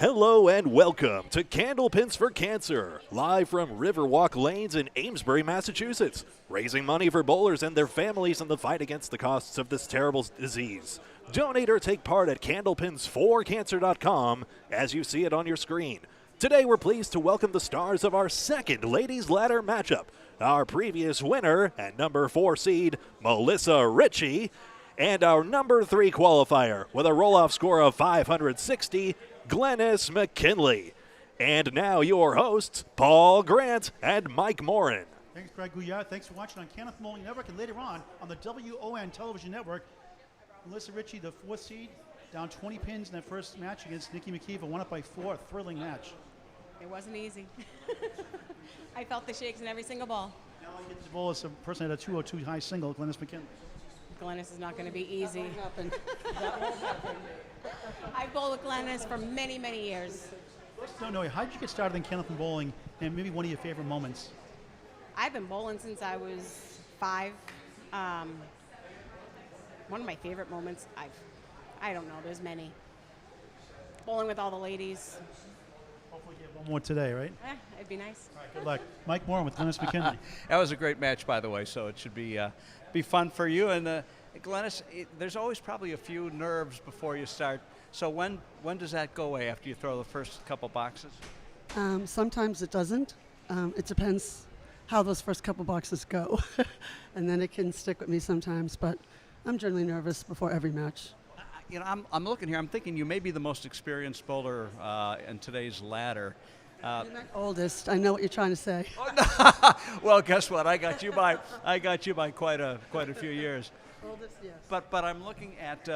Hello and welcome to Candlepins for Cancer, live from Riverwalk Lanes in Amesbury, Massachusetts, raising money for bowlers and their families in the fight against the costs of this terrible disease. Donate or take part at candlepins4cancer.com as you see it on your screen. Today we're pleased to welcome the stars of our second Ladies Ladder matchup, our previous winner and number 4 seed, Melissa Ritchie, and our number 3 qualifier with a roll-off score of 560, Glennis McKinley. And now your hosts, Paul Grant and Mike Morin. Thanks, Greg Gouillart. Thanks for watching on Kenneth Morin Network, and later on the WON Television Network. Melissa Ritchie, the 4th seed, down 20 pins in that first match against Nikki McKeever, won up by 4. Thrilling match. It wasn't easy. I felt the shakes in every single ball. Now I get to bowl as a person at a 202 high single, Glennis McKinley. Glennis is not going to be easy. That won't happen. I've bowled with Glennis for many, many years. No, how did you get started in Kenneth bowling, and maybe one of your favorite moments? I've been bowling since I was 5. One of my favorite moments, I don't know, there's many. Bowling with all the ladies. Hopefully get one more today, right? It'd be nice. All right, good luck. Mike Morin with Glennis McKinley. That was a great match, by the way, so it should be fun for you. And Glennis, there's always probably a few nerves before you start. So when does that go away after you throw the first couple boxes? Sometimes it doesn't. It depends how those first couple boxes go. And then it can stick with me sometimes, but I'm generally nervous before every match. You know, I'm looking here. I'm thinking you may be the most experienced bowler in today's ladder. You're not oldest. I know what you're trying to say. Well, guess what? I got you by quite a few years. Oldest, yes. But I'm looking at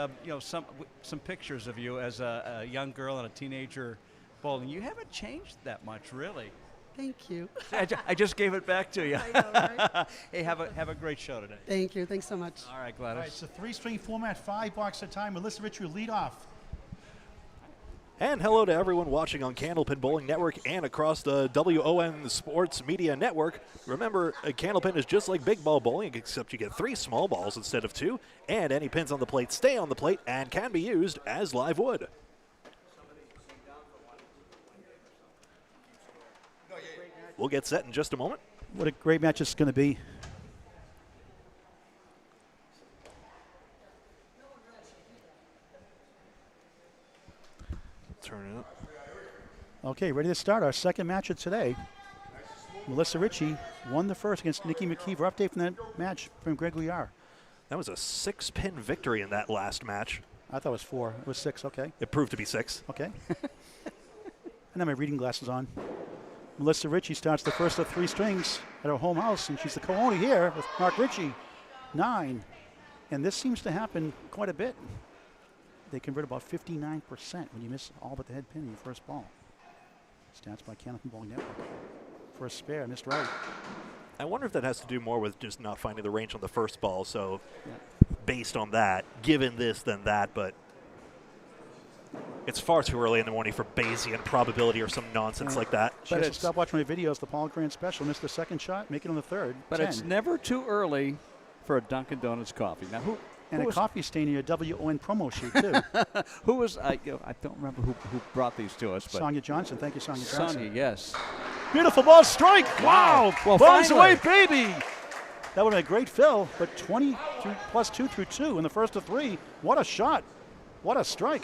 some pictures of you as a young girl and a teenager bowling. You haven't changed that much, really. Thank you. I just gave it back to you. I know, right? Hey, have a great show today. Thank you. Thanks so much. All right, All Gladys. right, it's a 3-string format, 5 boxes at a time. Melissa Ritchie will lead off. And hello to everyone watching on Candlepin Bowling Network and across the WON Sports Media Network. Remember, Candlepin is just like big ball bowling, except you get 3 small balls instead of 2, and any pins on the plate stay on the plate and can be used as live wood. We'll get set in just a moment. What a great match it's going to be. Turn it up. Okay, ready to start our second match of today. Melissa Ritchie won the first against Nikki McKeever. Update from that match from Greg Gouillart. That was a 6-pin victory in that last match. I thought it was 4. It was 6, okay. It proved to be 6. Okay. I have my reading glasses on. Melissa Ritchie starts the first of 3 strings at her home house, and she's the co-owner here with Mark Ritchie, 9. And this seems to happen quite a bit. They convert about 59% when you miss all but the head pin in your first ball. Stats by Kenneth Bowling Network. First spare, missed right. I wonder if that has to do more with just not finding the range on the first ball. So Yeah. based on that, given this, then that, but it's far too early in the morning for Bayesian probability or some nonsense like that. She has to stop watching my videos. The Paul Grant special. Missed the second shot, make it on the third. But 10. it's never too early for a Dunkin' Donuts coffee. Now, who a was, coffee stain in your WON promo sheet, too. who was I don't remember who brought these to us, but Sonia Johnson. Thank you, Sonia Johnson. Sonia, yes. Beautiful ball strike. Wow. Well, Bombs away, finally. baby. That would have been a great fill, but 20 plus 2 through 2 in the first of 3. What a shot. What a strike.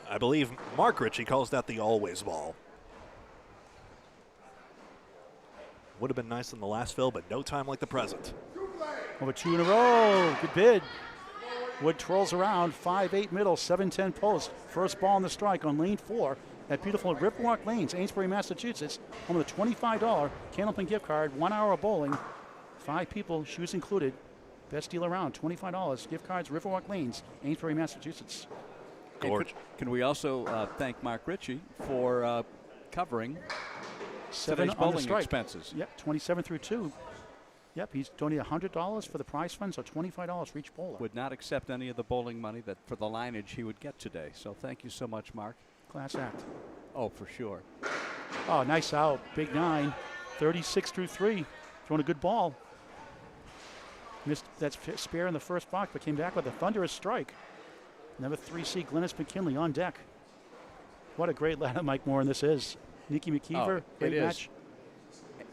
I believe Mark Ritchie calls that the always ball. Would have been nice in the last fill, but no time like the present. Over 2 in a row. Good bid. Wood twirls around. 5-8 middle, 7-10 post. First ball on the strike on lane 4 at beautiful Riverwalk Lanes, Amesbury, Massachusetts. Home of the $25 Candlepin gift card, 1 hour of bowling. 5 people, shoes included. Best deal around, $25. Gift cards, Riverwalk Lanes, Amesbury, Massachusetts. Gorge. Can we also thank Mark Ritchie for covering 7 today's on the bowling strike. expenses? Yep, 27 through 2. Yep, he's donated $100 for the prize fund, so $25 for each bowler. Would not accept any of the bowling money that for the lineage he would get today. So thank you so much, Mark. Class act. Oh, for sure. Oh, nice out. Big 9. 36 through 3. Throwing a good ball. Missed that spare in the first box, but came back with a thunderous strike. Number 3 seed Glennis McKinley on deck. What a great ladder, Mike Morin, this is. Nikki McKeever, great it is. match.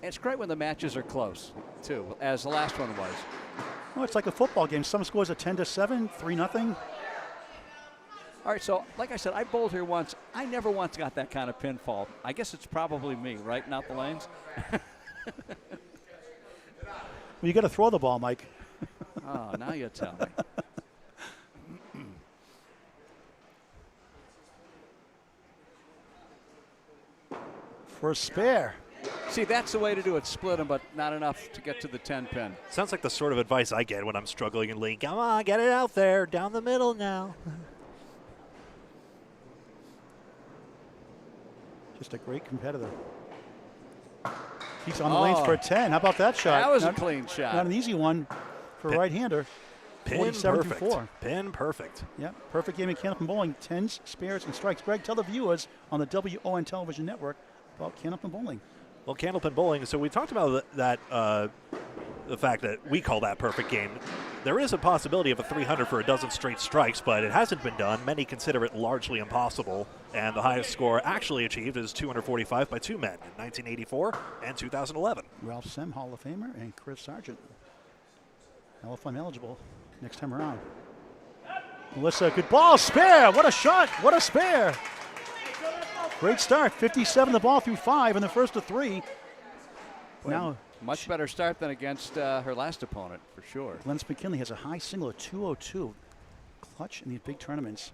It's great when the matches are close, too, as the last one was. Well, it's like a football game. Some scores are 10-7, 3-0. All right, so like I said, I bowled here once. I never once got that kind of pinfall. I guess it's probably me, right, and out the lanes? Well, you got to throw the ball, Mike. Oh, now you tell me. For a spare. See, that's the way to do it. Split them, but not enough to get to the 10 pin. Sounds like the sort of advice I get when I'm struggling in league. Come on, get it out there, down the middle now. Just a great competitor. He's on the lanes for a 10. How about that shot? That was a clean shot. Not an easy one for a right-hander. Pin 47 perfect. through 4. Pin perfect. Yep, perfect game of Candlepin Bowling. 10s, spares, and strikes. Greg, tell the viewers on the WON television network about Candlepin Bowling. Well, Candlepin Bowling, so we talked about that, the fact that we call that perfect game. There is a possibility of a 300 for a dozen straight strikes, but it hasn't been done. Many consider it largely impossible, and the highest score actually achieved is 245 by two men in 1984 and 2011. Ralph Sem, Hall of Famer, and Chris Sargent. LFM eligible next time around. Melissa, good ball, spare. What a shot, what a spare. Great start, 57 the ball through 5 in the first of 3. Now, much better start than against her last opponent, for sure. Glennis McKinley has a high single of 202. Clutch in these big tournaments.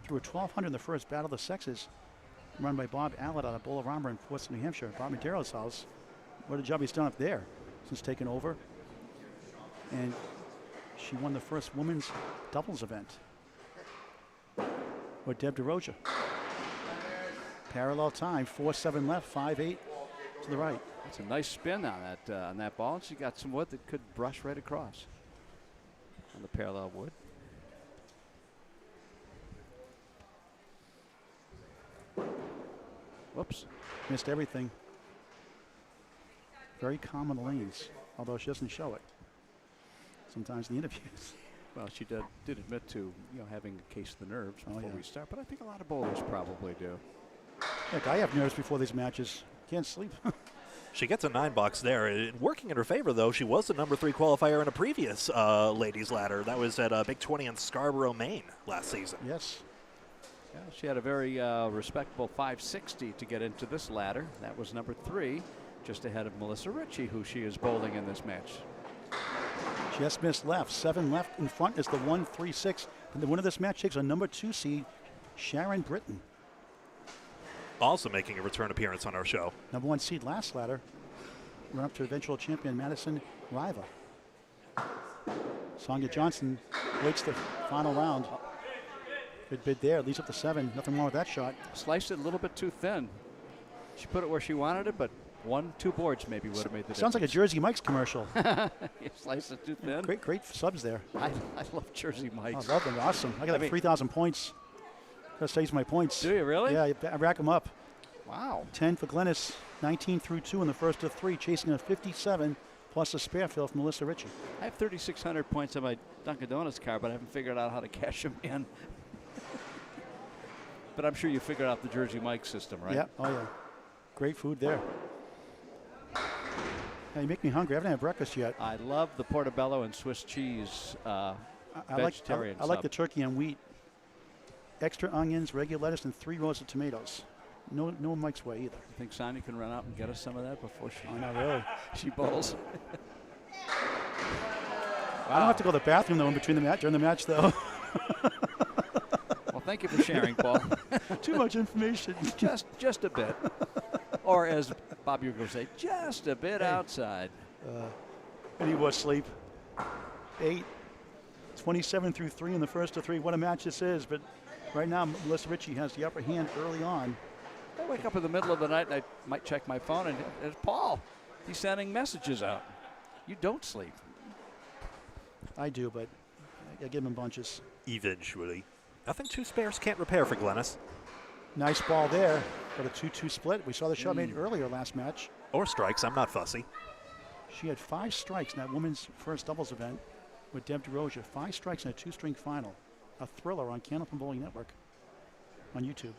Threw a 1200 in the first Battle of the Sexes, run by Bob Allett out of Bowler Armor in Forest, New Hampshire. Bob Madero's house. What a job he's done up there since taking over. And she won the first women's doubles event with Deb DeRoja. Parallel time, 4-7 left, 5-8 to the right. That's a nice spin on that ball. And she got some wood that could brush right across on the parallel wood. Whoops. Missed everything. Very calm on the lanes, although she doesn't show it sometimes in the interviews. Well, she did admit to having a case of the nerves before yeah. we start, but I think a lot of bowlers probably do. Heck, I have nerves before these matches. Can't sleep. She gets a 9 box there. Working in her favor, though, she was the number 3 qualifier in a previous ladies ladder. That was at Big 20 in Scarborough, Maine last season. Yes. Yeah, she had a very respectable 560 to get into this ladder. That was number 3, just ahead of Melissa Ritchie, who she is bowling in this match. Just missed left. 7 left in front is the 1-3-6. And the winner of this match takes a number 2 seed, Sharon Britton. Also making a return appearance on our show. Number 1 seed last ladder. Run up to eventual champion Madison Riva. Sonia Johnson waits the final round. Good bid there. Leads up to 7. Nothing wrong with that shot. Sliced it a little bit too thin. She put it where she wanted it, but 1-2 boards maybe would have made the difference. Sounds like a Jersey Mike's commercial. You sliced it too thin. Great subs there. I love Jersey Mike's. I love them. Awesome. I got 3,000 points. Gotta save my points. Do you really? Yeah, I rack them up. Wow. 10 for Glennis, 19 through 2 in the first of 3, chasing a 57 plus a spare fill from Melissa Ritchie. I have 3,600 points on my Dunkin' Donuts card, but I haven't figured out how to cash them in. But I'm sure you figured out the Jersey Mike system, right? Yeah. Oh, yeah. Great food there. Yeah, you make me hungry. I haven't had breakfast yet. I love the portobello and Swiss cheese vegetarian I like the turkey and wheat. Extra onions, regular lettuce, and 3 rows of tomatoes. No Mike's way either. I think Sonia can run out and get us some of that before she, Oh, not really. she bowls. I don't have to go to the bathroom, though, in between during the match, though. Well, thank you for sharing, Paul. Too much information. just a bit. Or as Bob Uger would say, just a bit outside. I need more sleep. 8, 27 through 3 in the first of 3. What a match this is. But right now, Melissa Ritchie has the upper hand early on. I wake up in the middle of the night and I might check my phone and it's Paul. He's sending messages out. You don't sleep. I do, but I give him bunches. Eventually. Nothing 2 spares can't repair for Glennis. Nice ball there, but a 2-2 split. We saw the shot made earlier last match. Or strikes, I'm not fussy. She had 5 strikes in that women's first doubles event with Deb DeRoja. 5 strikes in a 2-string final. A thriller on Candlepin Bowling Network on YouTube.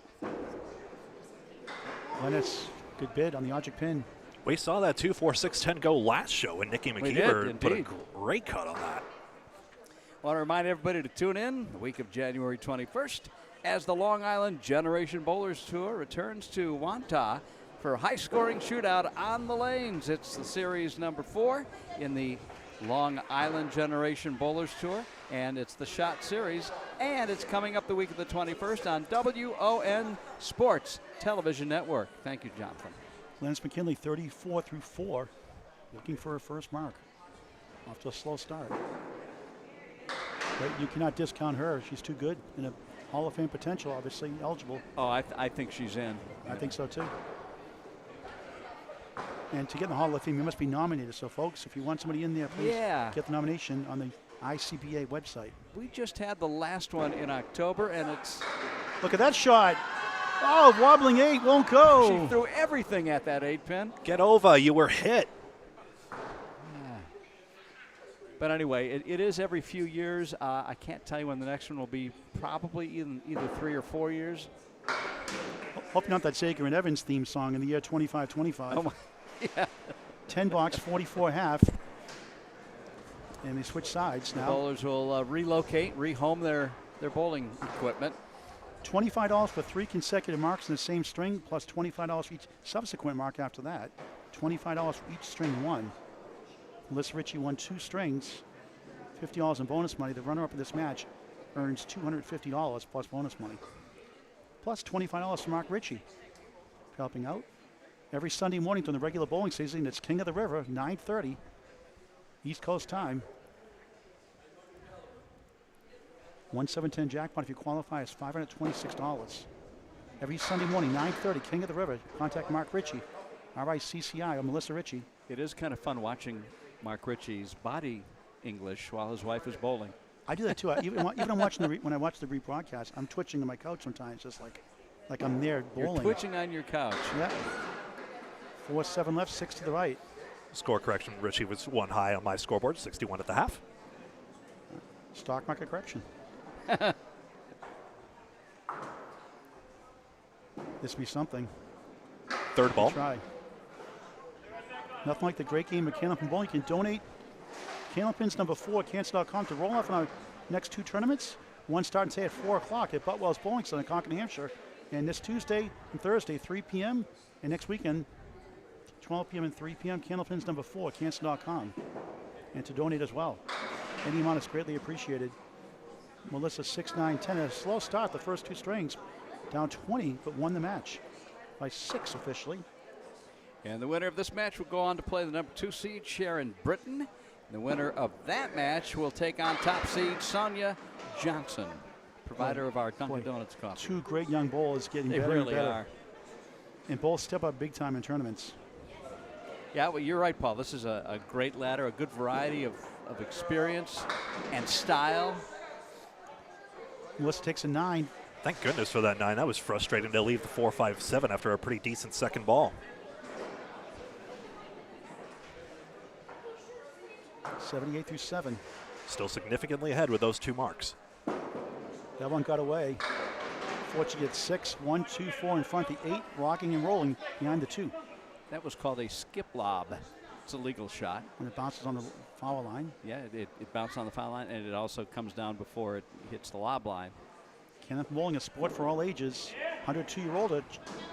Glennis, good bid on the object pin. We saw that 2-4-6-10 go last show, and Nikki We did, McKeever put a indeed. great cut on that. I want to remind everybody to tune in the week of January 21st as the Long Island Generation Bowlers Tour returns to Wantagh for a high-scoring shootout on the lanes. It's the series number 4 in the Long Island Generation Bowlers Tour, and it's the shot series, and it's coming up the week of the 21st on WON Sports Television Network. Thank you, Jonathan. Glennis McKinley, 34 through 4, looking for her first mark. Off to a slow start. But you cannot discount her. She's too good, and a Hall of Fame potential, obviously eligible. Oh, I think she's in. I think so too. And to get in the Hall of Fame, you must be nominated. So, folks, if you want somebody in there, please get the nomination on the ICBA website. We just had the last one in October, and it's... Look at that shot. Oh, wobbling 8, won't go. She threw everything at that 8-pin. Get over, you were hit. But anyway, it is every few years. I can't tell you when the next one will be. Probably in either 3 or 4 years. Hope not that Sager and Evans theme song in the year 25-25. Oh my, yeah. 10 box, 44 half. And they switch sides now. Bowlers will relocate, rehome their bowling equipment. $25 for 3 consecutive marks in the same string, plus $25 for each subsequent mark after that. $25 for each string won. Melissa Ritchie won 2 strings, $50 in bonus money. The runner-up of this match earns $250 plus bonus money, plus $25 for Mark Ritchie. Helping out every Sunday morning during the regular bowling season. It's King of the River, 9:30 East Coast time. 1-7-10 jackpot if you qualify is $526. Every Sunday morning, 9:30, King of the River. Contact Mark Ritchie, RICCI, or Melissa Ritchie. It is kind of fun watching Mark Ritchie's body English while his wife is bowling. I do that too. Even I'm watching when I watch the rebroadcast, I'm twitching on my couch sometimes, just like I'm there bowling. You're twitching on your couch. Yeah. 4-7 left, 6 to the right. Score correction, Richie was 1 high on my scoreboard, 61 at the half. Stock market correction. This be something. Third ball. Try. Nothing like the great game of Candlepin Bowling. You can donate Candlepins number 4 at Cancer.com to roll off in our next 2 tournaments. One starting today at 4 o'clock at Butwell's Bowling Center in Concord, New Hampshire. And this Tuesday and Thursday, 3 p.m. And next weekend, 12 p.m. and 3 p.m. Candlepins number 4 at Cancer.com. And to donate as well. Any amount is greatly appreciated. Melissa 6-9-10. A slow start, the first 2 strings. Down 20, but won the match by 6 officially. And the winner of this match will go on to play the number 2 seed, Sharon Britton. The winner of that match will take on top seed, Sonia Johnson, provider of our Dunkin' Donuts coffee. 2 great young bowlers getting They better really and better. are. And both step up big time in tournaments. Yeah, well, you're right, Paul. This is a great ladder, a good variety of experience and style. Melissa takes a 9. Thank goodness for that 9. That was frustrating to leave the 4-5-7 after a pretty decent second ball. 78 through 7. Still significantly ahead with those 2 marks. That one got away. Fortunately, it's 6, 1, 2, 4 in front. The 8 rocking and rolling behind the 2. That was called a skip lob. It's a legal shot. When it bounces on the foul line. Yeah, it bounced on the foul line, and it also comes down before it hits the lob line. Candlepin Bowling, a sport for all ages. 102-year-old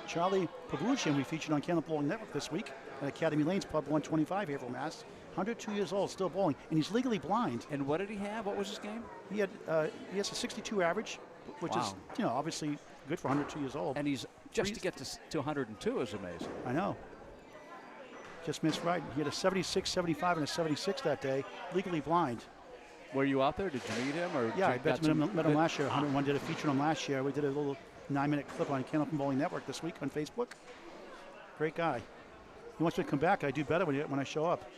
Charlie Pavluchian we featured on Candlepin Bowling Network this week at Academy Lanes Pub 125, Haverhill, Mass. 102 years old, still bowling, and he's legally blind. And what did he have? What was his game? He has a 62 average, which is obviously good for 102 years old. And he's just to get to 102 is amazing. I know. Just missed right. He had a 76, 75, and a 76 that day, legally blind. Were you out there? Did you meet him? Or Yeah, I met him last year. 101 did a feature on him last year. We did a little 9-minute clip on Candlepin Bowling Network this week on Facebook. Great guy. He wants me to come back. I do better when I show up.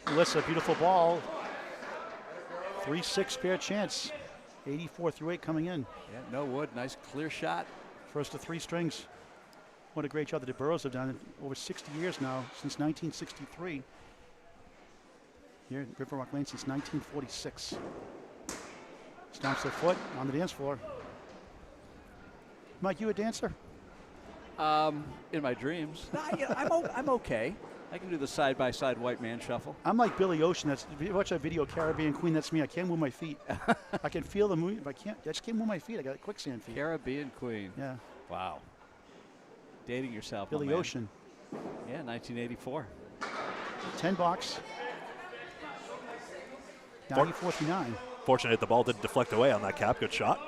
Melissa, beautiful ball. 3-6 spare chance. 84 through 8 coming in. Yeah, no wood. Nice clear shot. First of 3 strings. What a great job the DeBurrows have done. Over 60 years now, since 1963. Here at Riverwalk Lane since 1946. Stomps their foot on the dance floor. Mike, you a dancer? In my dreams. No, I'm okay. I can do the side-by-side white man shuffle. I'm like Billy Ocean. If you watch that video, Caribbean Queen, that's me. I can't move my feet. I can feel the move, but I just can't move my feet. I got quicksand feet. Caribbean Queen. Yeah. Wow. Dating yourself, Billy my man. Ocean. Yeah, 1984. 10 box. 94-9. Fortunate the ball didn't deflect away on that cap. Good shot.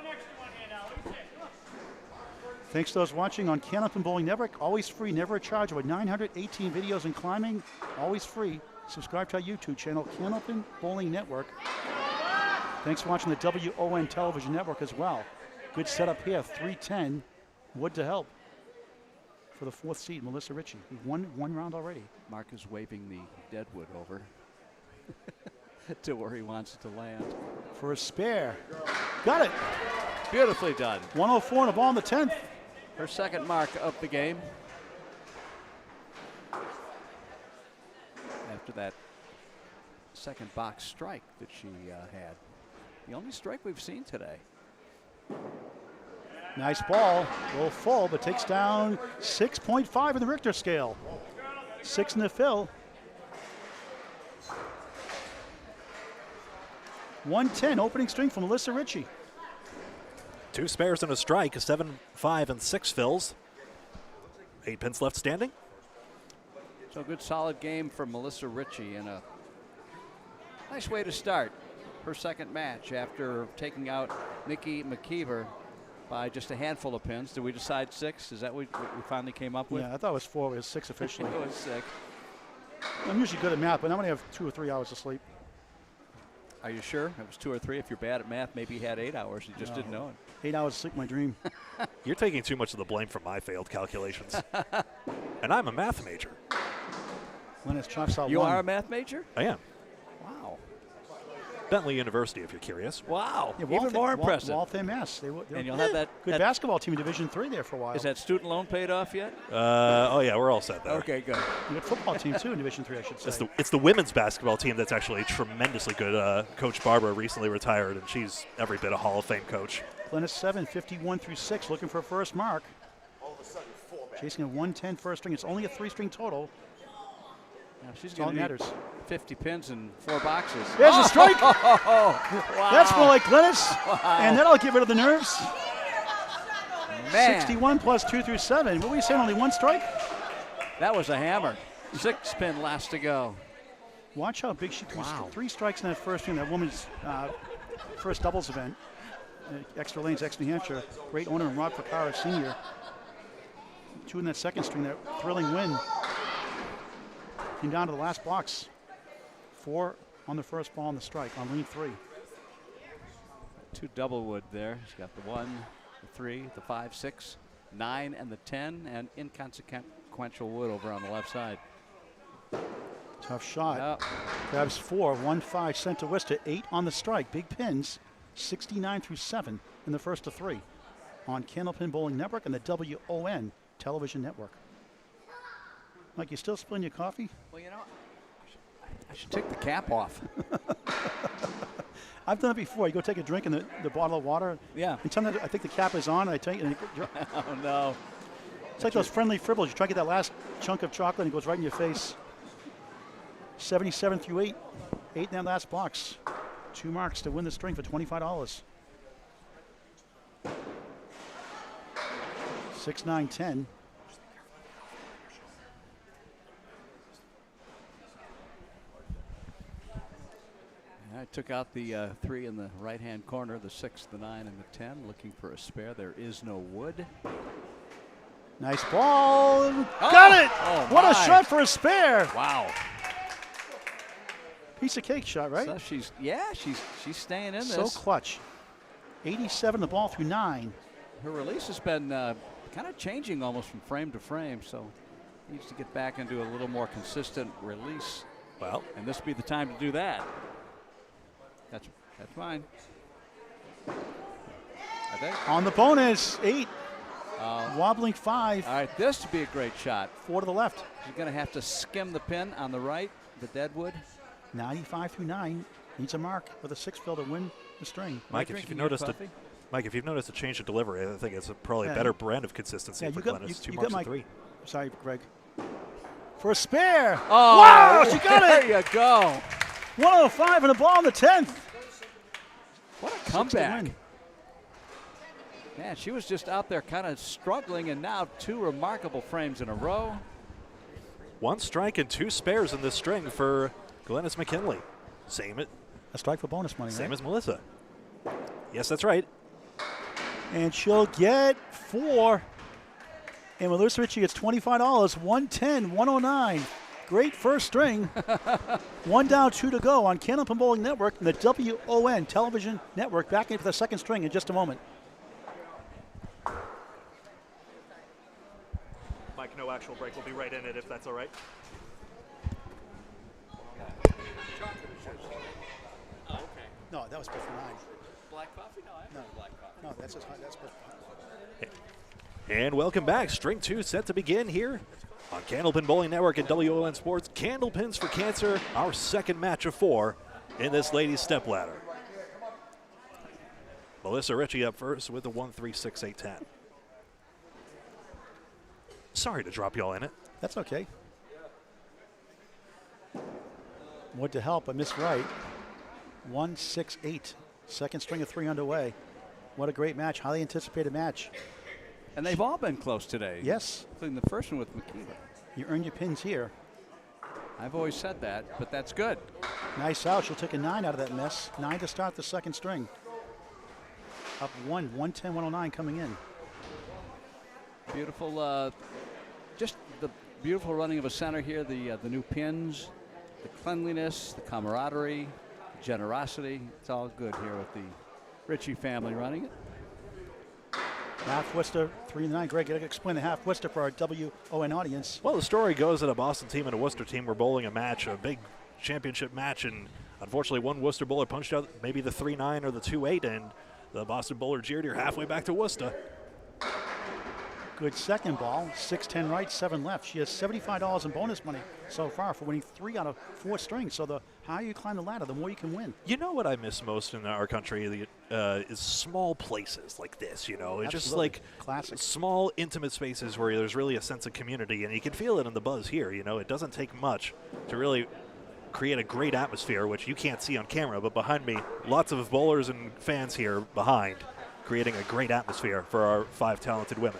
Thanks to those watching on Candlepin Bowling Network. Always free, never a charge. Over 918 videos in climbing. Always free. Subscribe to our YouTube channel, Candlepin Bowling Network. Thanks for watching the WON Television Network as well. Good setup here. 310. Wood to help for the 4th seed, Melissa Ritchie. He won one round already. Mark is waving the deadwood over to where he wants it to land. For a spare. Got it. Beautifully done. 104 and a ball in the 10th. Her second mark of the game. After that second box strike that she had. The only strike we've seen today. Nice ball. A little full, but takes down 6.5 in the Richter scale. 6 in the fill. 110 opening string from Melissa Ritchie. 2 spares and a strike, 7, 5, and 6 fills. 8 pins left standing. So a good solid game for Melissa Ritchie and a nice way to start her second match after taking out Nikki McKeever by just a handful of pins. Did we decide 6? Is that what we finally came up with? Yeah, I thought it was 4. It was 6 officially. It was 6. I'm usually good at math, but I'm going to have 2 or 3 hours of sleep. Are you sure? It was 2 or 3. If you're bad at math, maybe you had 8 hours. You just didn't know it. 8 hours of sleep, my dream. You're taking too much of the blame for my failed calculations. And I'm a math major. Glennis chops out You 1. are a math major? I am. Wow. Bentley University, if you're curious. Wow. Yeah, Even more impressive. Waltham, MS. They were And you'll have that. good that- basketball team in Division 3 there for a while. Is that student loan paid off yet? Oh, yeah, we're all set there. Okay, good. Good football team, too, in Division 3, I should say. It's the women's basketball team that's actually tremendously good. Coach Barbara recently retired, and she's every bit a Hall of Fame coach. Glennis 7, 51 through 6, looking for a first mark. Chasing a 110 first string. It's only a 3-string total. Now she's That's all going that to matters. 50 pins and 4 boxes. There's a strike. Wow. That's more like Glennis. And that'll get rid of the nerves. Man, 61 plus 2 through 7. What were you saying, only 1 strike? that was a hammer. 6 pin last to go. Watch how big she threw. Wow. 3 strikes in that first string, that woman's first doubles event. Extra Lanes, ex New Hampshire. Great owner in Rod Ficara, Sr. 2 in that second string, that thrilling win. Came down to the last box. 4 on the first ball on the strike on lead 3. 2 double wood there. She's got the 1, the 3, the 5, 6, 9, and the 10, and inconsequential wood over on the left side. Tough shot. Yep. Grabs 4, 1-5 sent to Worcester, 8 on the strike. Big pins, 69 through 7 in the first of 3 on Candlepin Bowling Network and the WON Television Network. Mike, you still spilling your coffee? Well, you know, I should take the cap off. I've done it before. You go take a drink in the bottle of water. Yeah. And sometimes I think the cap is on. And I take it. And Oh, no. it's like those friendly fribbles. You try to get that last chunk of chocolate and it goes right in your face. 77 through 8. 8 in that last box. 2 marks to win the string for $25. 6, 9, 10. I took out the 3 in the right-hand corner, the 6, the 9, and the 10, looking for a spare. There is no wood. Nice ball. Got it. Oh, What a my. shot for a spare. Wow. Piece of cake shot, right? So she's staying in So this. clutch. 87 the ball through 9. Her release has been kind of changing almost from frame to frame, so needs to get back into a little more consistent release. Well, And this would be the time to do that. That's fine. I think. On the bonus, 8. Wobbling 5. All right, this would be a great shot. 4 to the left. She's going to have to skim the pin on the right, the deadwood. 95 through 9. Needs a mark with a 6 fill to win the string. Mike, if Drinking you your noticed, coffee? Mike, if you've noticed a change of delivery, I think it's probably a better brand of consistency for Glennis. 2 marks and 3. Sorry, Greg. For a spare. Oh, wow, she got it. There you go. 105 and a ball in the 10th. What a comeback. Man, she was just out there kind of struggling, and now 2 remarkable frames in a row. 1 strike and 2 spares in this string for Glennis McKinley. A strike for bonus money, Same right? as Melissa. Yes, that's right. And she'll get 4. And Melissa Ritchie gets $25, 110, 109. Great first string. 1 down, 2 to go on Candlepin Bowling Network and the WON Television Network. Back into the second string in just a moment. Mike, no actual break. We'll be right in it if that's all right. Oh, okay. No, that was before 9. Black coffee? No, I have black coffee. No, that's before. And welcome back. String 2 set to begin here on Candlepin Bowling Network and WON Sports. Candlepins for Cancer, our second match of 4 in this ladies' stepladder. Melissa Ritchie up first with a 1-3-6-8-10. Sorry to drop y'all in it. That's okay. Wood to help, but missed right. 1-6-8. Second string of 3 underway. What a great match. Highly anticipated match. And they've all been close today. Yes. Including the first one with McKeever. You earn your pins here. I've always said that, but that's good. Nice out. She'll take a 9 out of that mess. 9 to start the second string. Up 1, 110, 109 coming in. Beautiful, just the beautiful running of a center here. The new pins, the cleanliness, the camaraderie, the generosity. It's all good here with the Ritchie family running it. Half Worcester, 3-9. Greg, you got to explain the half Worcester for our WON audience. Well, the story goes that a Boston team and a Worcester team were bowling a match, a big championship match, and unfortunately one Worcester bowler punched out maybe the 3-9 or the 2-8, and the Boston bowler jeered her halfway back to Worcester. Good second ball. 6-10 right, 7 left. She has $75 in bonus money so far for winning 3 out of 4 strings. So the higher you climb the ladder, the more you can win. You know what I miss most in our country is small places like this, you know. It's just like classic. Small, intimate spaces where there's really a sense of community, and you can feel it in the buzz here, you know. It doesn't take much to really create a great atmosphere, which you can't see on camera, but behind me, lots of bowlers and fans here behind, creating a great atmosphere for our 5 talented women.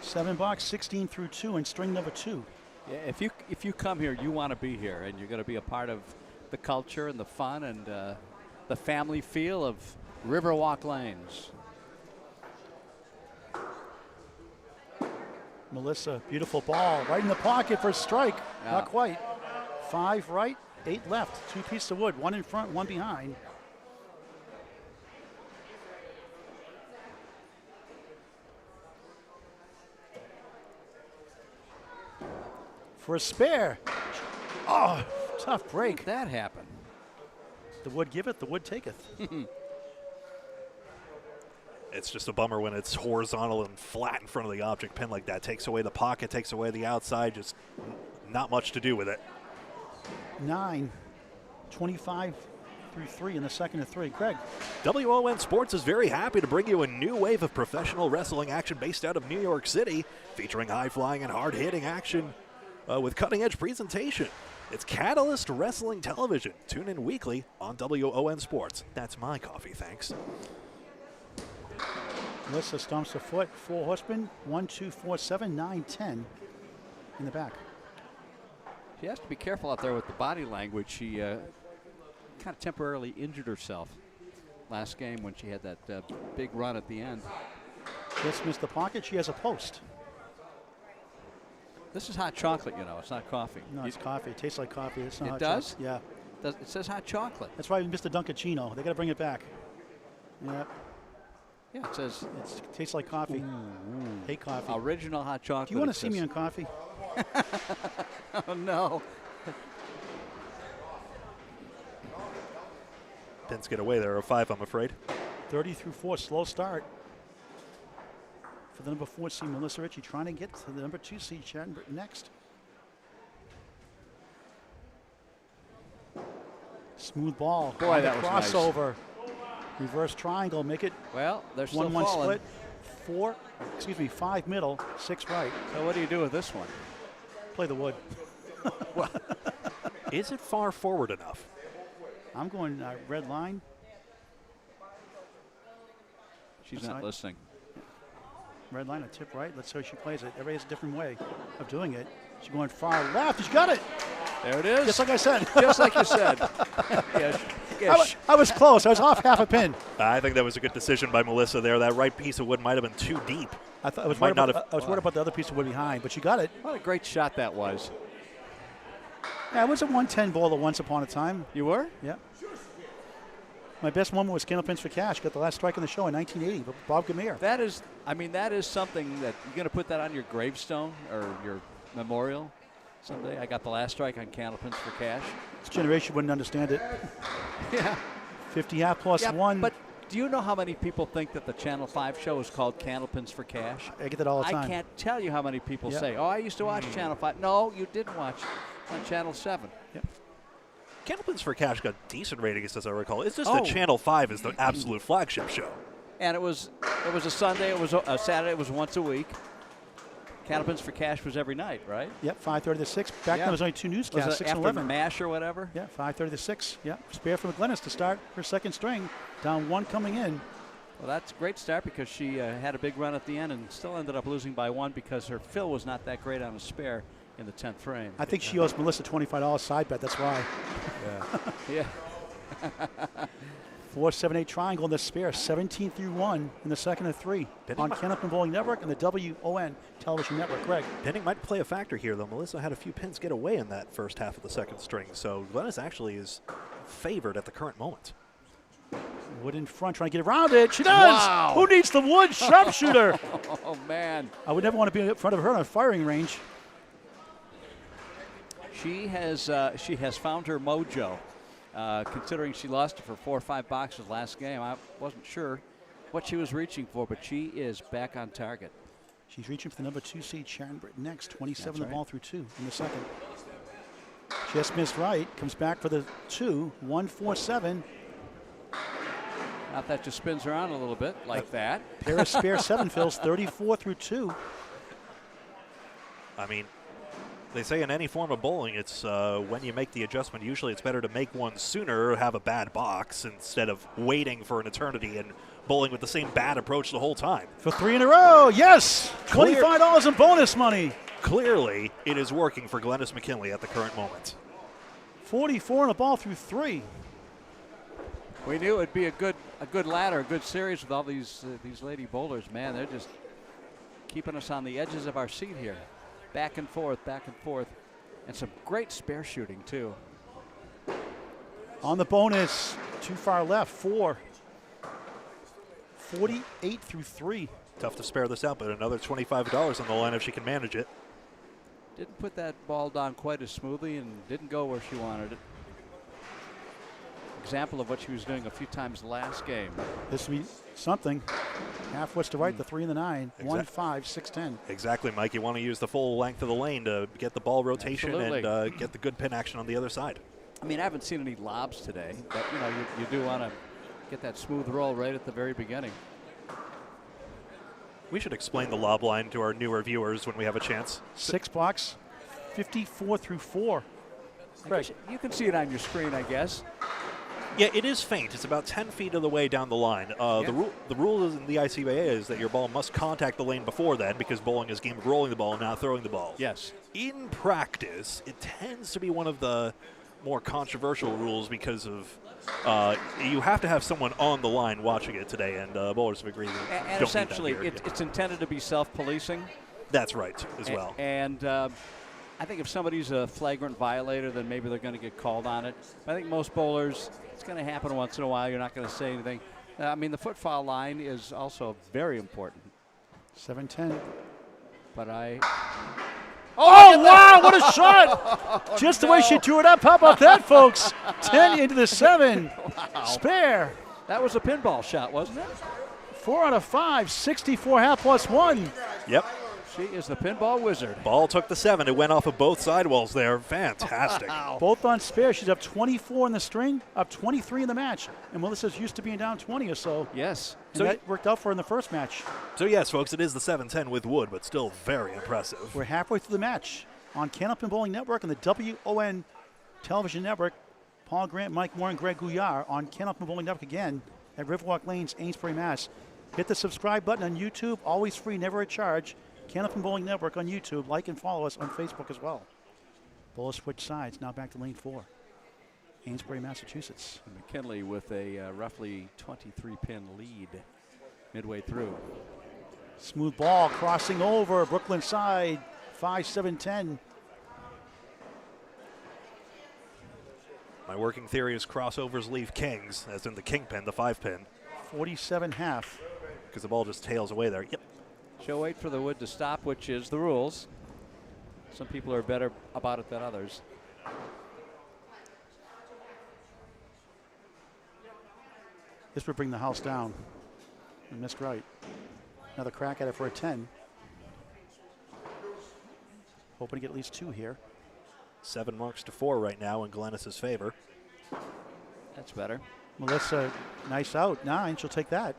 7 box, 16 through 2, and string number 2. Yeah, if you come here, you want to be here, and you're going to be a part of the culture and the fun and the family feel of Riverwalk Lanes. Melissa, beautiful ball, right in the pocket for a strike. Yeah. Not quite. 5 right, 8 left. 2 pieces of wood, 1 in front, 1 behind. For a spare. Oh, tough break. How did that happen? The wood giveth, the wood taketh. It's just a bummer when it's horizontal and flat in front of the object pin like that. Takes away the pocket, takes away the outside, just not much to do with it. 9, 25 through 3 in the second of 3. Greg. WON Sports is very happy to bring you a new wave of professional wrestling action based out of New York City, featuring high-flying and hard-hitting action with cutting-edge presentation. It's Catalyst Wrestling Television. Tune in weekly on WON Sports. That's my coffee, thanks. Melissa stomps a foot, 4 horsemen, 1, 2, 4, 7, 9, 10 in the back. She has to be careful out there with the body language. She kind of temporarily injured herself last game when she had that big run at the end. Just missed the pocket. She has a post. This is hot chocolate, you know. It's not coffee. No, it's coffee. It tastes like coffee. It's not It hot does? chocolate. Yeah. It says hot chocolate. That's why we missed the Dunkachino. They got to bring it back. Yeah. Yeah, it says It tastes like coffee. Hate coffee. original hot chocolate. Do you want it to see me says. on coffee? Oh, no. Pins get away there, a 5, I'm afraid. 30 through 4, slow start. For the number 4 seed, Melissa Ritchie trying to get to the number 2 seed, Sharon next. Smooth ball. Boy, on the that was nice. crossover. Reverse triangle, make it Well, they're still 1-1 falling. split. 5 middle, 6 right. So what do you do with this one? Play the wood. Is it far forward enough? I'm going red line. She's That's not right. listening. Red line, a tip right. Let's see how she plays it. Everybody has a different way of doing it. She's going far left. She got it. There it is. Just like I said. Just like you said. I was close. I was off half a pin. I think that was a good decision by Melissa there. That right piece of wood might have been too deep. I was Might worried not about, I was worried about the other piece of wood behind, but she got it. What a great shot that was. Yeah, it was a 110 bowler once upon a time. You were? Yeah. My best moment was Candlepins for Cash. Got the last strike in the show in 1980, but Bob Gamere. That is something that you're going to put that on your gravestone or your memorial someday. I got the last strike on Candlepins for Cash. This generation wouldn't understand it. Yeah. 50 half plus Yeah, one. But do you know how many people think that the Channel 5 show is called Candlepins for Cash? I get that all the time. I can't tell you how many people Yeah. say, "Oh, I used to watch Channel 5." No, you didn't watch on Channel 7. Candlepins for Cash got decent ratings, as I recall. It's just Oh. that Channel 5 is the absolute flagship show. And it was a Sunday, it was a Saturday, it was once a week. Candlepins for Cash was every night, right? Yep, 5:30 to 6. Back Yeah. then it was only 2 Was newscasts, it 6 and after 11. MASH or whatever? Yeah, 5:30 to 6. Yeah, spare from Glennis to start her second string. Down 1 coming in. Well, that's a great start because she had a big run at the end and still ended up losing by 1 because her fill was not that great on a spare in the 10th frame. I think she owes Melissa $25 side bet. That's why. Yeah. 4-7-8 triangle in the spare. 17 through 1 in the second of 3 on Candlepin Bowling Network and the WON Television Network. Greg. Pinning might play a factor here, though. Melissa had a few pins get away in that first half of the second string, so Glennis actually is favored at the current moment. Wood in front, trying to get around it. She does. Wow. Who needs the wood? Sharpshooter. Oh, man. I would never want to be in front of her on a firing range. She has found her mojo. Considering she lost it for 4 or 5 boxes last game, I wasn't sure what she was reaching for, but she is back on target. She's reaching for the number 2 seed, Sharon Britt, next. 27 That's the right. ball through 2 in the second. Just missed right. Comes back for the 2. 1-4-7. Not that just spins around a little bit like that. Pair of spare 7 fills, 34 through 2. I mean, they say in any form of bowling, it's when you make the adjustment, usually it's better to make one sooner or have a bad box instead of waiting for an eternity and bowling with the same bad approach the whole time. For 3 in a row. Yes. Clear. $25 in bonus money. Clearly, it is working for Glennis McKinley at the current moment. 44 and a ball through 3. We knew it'd be a good ladder, a good series with all these lady bowlers. Man, they're just keeping us on the edges of our seat here. Back and forth, and some great spare shooting too. On the bonus, too far left, 4. 48 through 3. Tough to spare this out, but another $25 on the line if she can manage it. Didn't put that ball down quite as smoothly and didn't go where she wanted it. Example of what she was doing a few times last game. This will be something. Half west to right, the 3 and the 9. Exact- 1-5, 6-10. Exactly, Mike. You want to use the full length of the lane to get the ball rotation Absolutely. and get the good pin action on the other side. I mean, I haven't seen any lobs today, but you know, you do want to get that smooth roll right at the very beginning. We should explain the lob line to our newer viewers when we have a chance. 6 blocks, 54 through 4. Greg. You can see it on your screen, I guess. Yeah, it is faint. It's about 10 feet of the way down the line. The rule in the ICBA is that your ball must contact the lane before that because bowling is a game of rolling the ball and not throwing the ball. Yes. In practice, it tends to be one of the more controversial rules because of you have to have someone on the line watching it today, and bowlers have agreed that And don't essentially, need that here. it's intended to be self-policing. That's right as well. And I think if somebody's a flagrant violator, then maybe they're going to get called on it. But I think most bowlers, it's going to happen once in a while. You're not going to say anything. I mean, the foot foul line is also very important. 7-10. But Oh, wow, what a shot! Just the way she drew it up. How about that, folks? 10 into the 7. Wow. Spare. That was a pinball shot, wasn't it? 4 out of 5, 64 half plus 1. Yep. She is the pinball wizard. Ball took the 7. It went off of both sidewalls there. Fantastic. Both on spare. She's up 24 in the string, up 23 in the match. And Melissa's used to being down 20 or so. Yes. And that worked out for her in the first match. So yes, folks, it is the 7-10 with wood, but still very impressive. We're halfway through the match on Candlepin Bowling Network and the WON Television Network. Paul Grant, Mike Morin, Greg Gouillart on Candlepin Bowling Network again at Riverwalk Lanes, Amesbury, Mass. Hit the subscribe button on YouTube, always free, never a charge. Candlepin Bowling Network on YouTube. Like and follow us on Facebook as well. Bowler switch sides, now back to lane 4. Amesbury, Massachusetts. McKinley with a roughly 23-pin lead midway through. Smooth ball crossing over Brooklyn side, 5-7-10. My working theory is crossovers leave kings, as in the king pin, the 5-pin. 47.5. Because the ball just tails away there. Yep. She'll wait for the wood to stop, which is the rules. Some people are better about it than others. This would bring the house down. And missed right. Another crack at it for a 10. Hoping to get at least 2 here. 7 marks to 4 right now in Glennis's favor. That's better. Melissa, nice out. 9, she'll take that.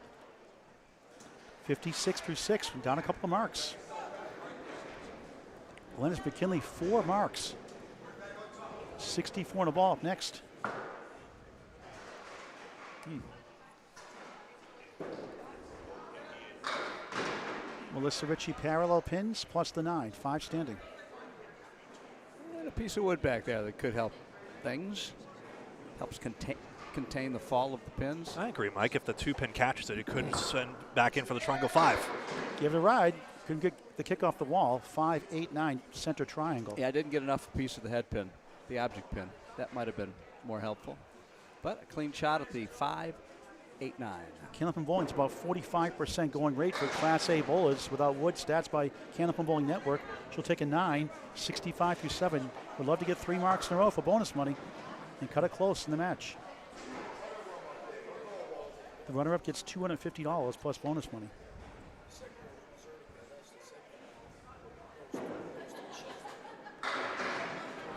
56 through 6, down a couple of marks. Glennis McKinley, 4 marks. 64 in the ball up next. Melissa Ritchie parallel pins plus the 9, 5 standing. And a piece of wood back there that could help things. Helps contain the fall of the pins. I agree, Mike. If the 2-pin catches it, it could send back in for the triangle 5. Give it a ride. Couldn't get the kick off the wall. 5, 8, 9 center triangle. Yeah, I didn't get enough piece of the head pin, the object pin. That might have been more helpful. But a clean shot at the 5, 8, 9. Candlepin Bowling's about 45% going rate for Class A bowlers without wood. Stats by Candlepin Bowling Network. She'll take a 9, 65 through 7. Would love to get 3 marks in a row for bonus money and cut it close in the match. The runner-up gets $250 plus bonus money.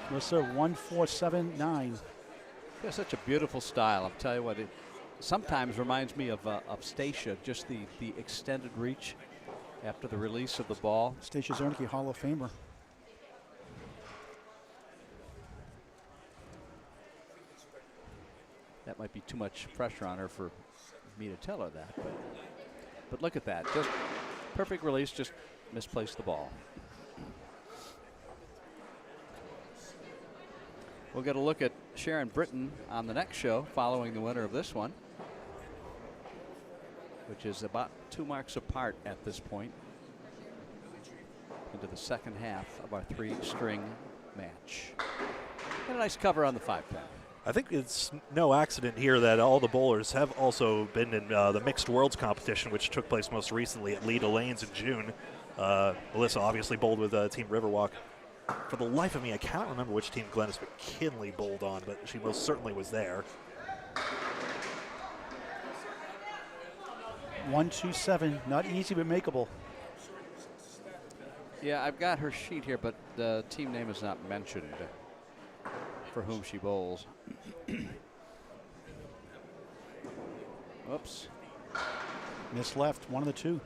Melissa, 1-4-7-9. Yeah, such a beautiful style. I'll tell you what, it sometimes reminds me of Stacia, just the extended reach after the release of the ball. Stacia Zernicke, Hall of Famer. That might be too much pressure on her for me to tell her that. But look at that. Just perfect release, just misplaced the ball. We'll get a look at Sharon Britton on the next show following the winner of this one, which is about 2 marks apart at this point into the second half of our 3-string match. And a nice cover on the 5-pin. I think it's no accident here that all the bowlers have also been in the Mixed Worlds competition, which took place most recently at Leda Lanes in June. Melissa obviously bowled with Team Riverwalk. For the life of me, I cannot remember which team Glennis McKinley bowled on, but she most certainly was there. 1-2-7, not easy but makeable. Yeah, I've got her sheet here, but the team name is not mentioned for whom she bowls. Oops. Miss left, 1 of the 2.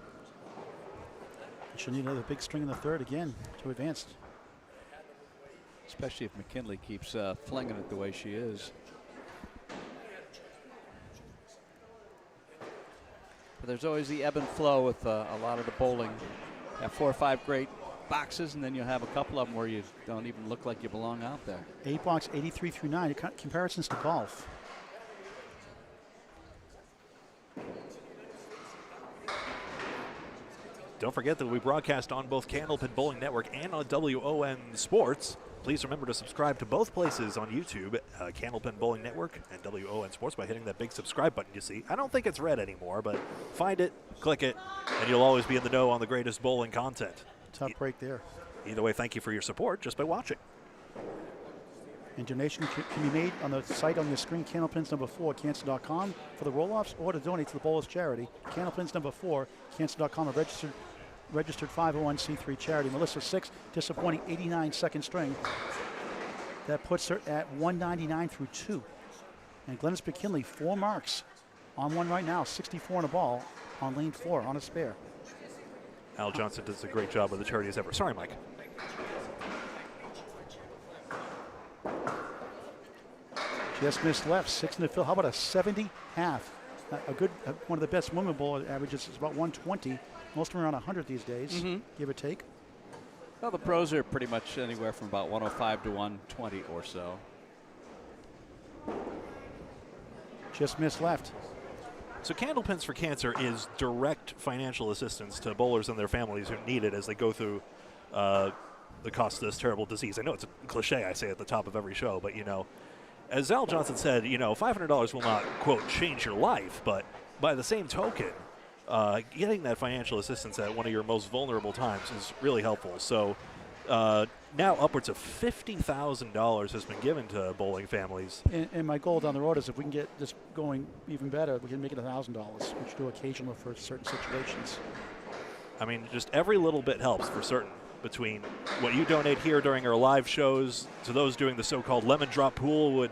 She'll need another big string in the 3rd again to advance. Especially if McKinley keeps flinging it the way she is. But there's always the ebb and flow with a lot of the bowling. You have 4 or 5 great boxes, and then you'll have a couple of them where you don't even look like you belong out there. 8 box, 83 through 9. Comparisons to golf. Don't forget that we broadcast on both Candlepin Bowling Network and on WON Sports. Please remember to subscribe to both places on YouTube, Candlepin Bowling Network and WON Sports, by hitting that big subscribe button you see. I don't think it's red anymore, but find it, click it, and you'll always be in the know on the greatest bowling content. Tough break there. Either way, thank you for your support just by watching. And donation can be made on the site on your screen, Candlepins number 4, cancer.com for the roll-offs, or to donate to the Bowlers Charity. Candlepins number 4, cancer.com, a registered registered 501c3 charity. Melissa 6, disappointing 89 second string. That puts her at 199 through 2. And Glennis McKinley, 4 marks on one right now, 64 on a ball on lane 4 on a spare. Al Johnson does a great job with the charity as ever. Sorry, Mike. Just missed left, 6 in the field. How about a 70 half? A good, one of the best women bowler averages is about 120. Most of them are around 100 these days, give or take. Well, the pros are pretty much anywhere from about 105 to 120 or so. Just missed left. So Candlepins for Cancer is direct financial assistance to bowlers and their families who need it as they go through the cost of this terrible disease. I know it's a cliche I say at the top of every show, but, you know, as Al Johnson said, you know, $500 will not, quote, change your life, but by the same token, getting that financial assistance at one of your most vulnerable times is really helpful. So now upwards of $50,000 has been given to bowling families. And my goal down the road is if we can get this going even better, we can make it $1,000, which do occasionally for certain situations. I mean, just every little bit helps for certain, between what you donate here during our live shows to those doing the so-called lemon drop pool when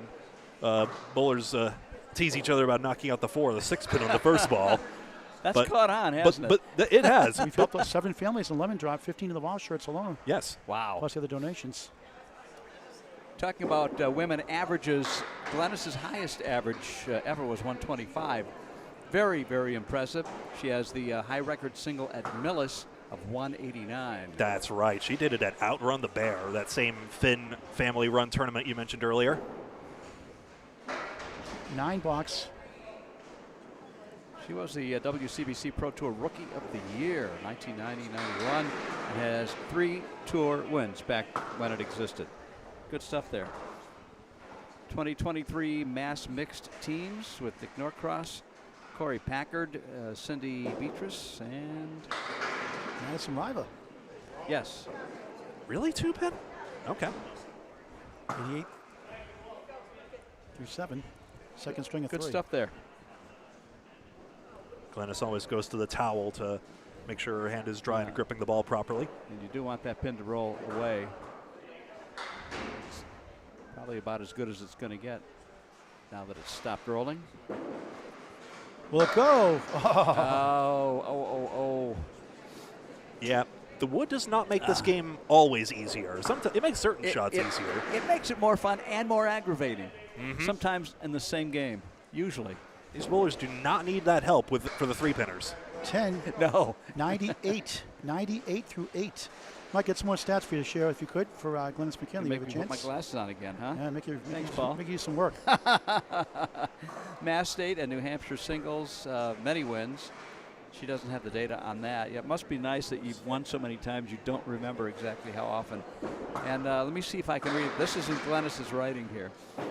bowlers tease each other about knocking out the 4 or the 6 pin on the first ball. That's caught on, hasn't it? But it has. We've helped 7 families in lemon drop, 15 of the wall shirts alone. Yes. Wow. Plus the other donations. Talking about women averages, Glennis's highest average ever was 125. Very, very impressive. She has the high record single at Millis of 189. That's right. She did it at Outrun the Bear, that same Finn family run tournament you mentioned earlier. 9 box. She was the WCBC Pro Tour Rookie of the Year, 1990-91, and has 3 tour wins back when it existed. Good stuff there. 2023 Mass Mixed Teams with Dick Norcross, Corey Packard, Cindy Beatrice, and Madison Riva. Yes. Really, 2 pin? Okay. 88 through 7. Second string of 3. Good stuff there. Glennis always goes to the towel to make sure her hand is dry and gripping the ball properly. And you do want that pin to roll away. It's probably about as good as it's going to get now that it's stopped rolling. Will it go? Oh. Yeah, the wood does not make this game always easier. Sometimes it makes certain shots easier. It makes it more fun and more aggravating. Sometimes in the same game, usually. These bowlers do not need that help for the 3-pinners. 10. No. 98. 98 through 8. Might get some more stats for you to share if you could for Glennis McKinley. Make me put my glasses on again, huh? Yeah, Thanks, Paul. Make you some work. Mass State and New Hampshire singles, many wins. She doesn't have the data on that. Yeah, it must be nice that you've won so many times you don't remember exactly how often. And let me see if I can read it. This is in Glennis's writing here.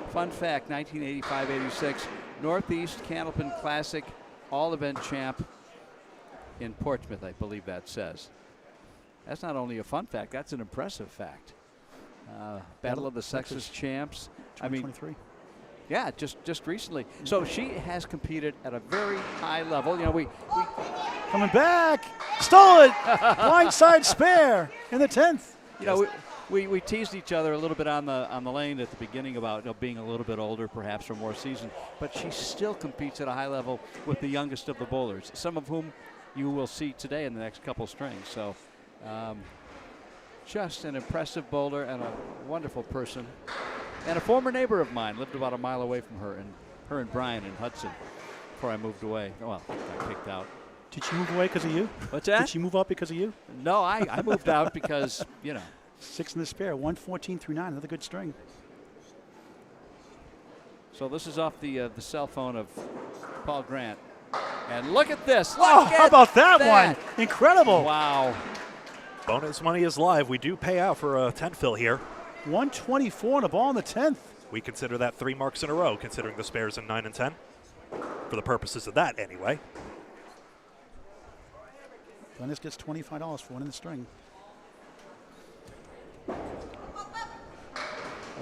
Fun fact, 1985-86, Northeast Candlepin Classic all-event champ in Portsmouth, I believe that says. That's not only a fun fact, that's an impressive fact. Battle of the Sexes champs. 2023. Yeah, just recently. So she has competed at a very high level. You know, we coming back, stole it, blindside spare in the 10th. You know, we teased each other a little bit on the lane at the beginning about being a little bit older, perhaps, or more seasoned. But she still competes at a high level with the youngest of the bowlers, some of whom you will see today in the next couple strings. So, just an impressive bowler and a wonderful person. And a former neighbor of mine, lived about a mile away from her, and her and Brian in Hudson before I moved away. Well, got kicked out. Did she move away because of you? What's that? Did she move up because of you? No, I moved out because, 6 in the spare, 114 through 9, another good string. So this is off the cell phone of Paul Grant. And look at this. How about that one? Incredible. Wow. Bonus money is live. We do pay out for a 10 fill here. 124 and a ball in the 10th. We consider that 3 marks in a row, considering the spares in 9 and 10. For the purposes of that, anyway. Glennis gets $25 for one in the string.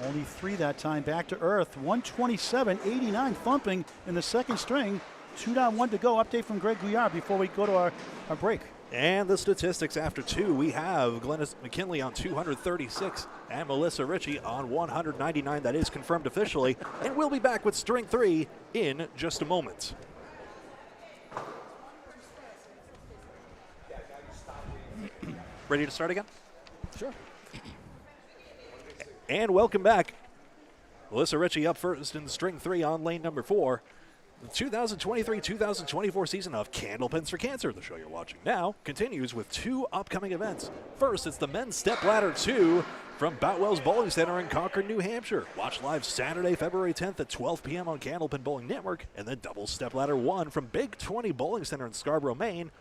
Only 3 that time, back to earth. 127.89 thumping in the second string. 2 down, 1 to go. Update from Greg Gouillart before we go to our break. And the statistics after 2, we have Glennis McKinley on 236 and Melissa Ritchie on 199. That is confirmed officially. And we'll be back with string 3 in just a moment. Ready to start again? Sure. And welcome back. Melissa Ritchie up first in string 3 on lane number 4. The 2023-2024 season of Candlepins for Cancer, the show you're watching now, continues with 2 upcoming events. First, it's the Men's Step Ladder 2 from Boutwell's Bowling Center in Concord, New Hampshire. Watch live Saturday, February 10th at 12 p.m. on Candlepin Bowling Network. And then Double Step Ladder 1 from Big 20 Bowling Center in Scarborough, Maine.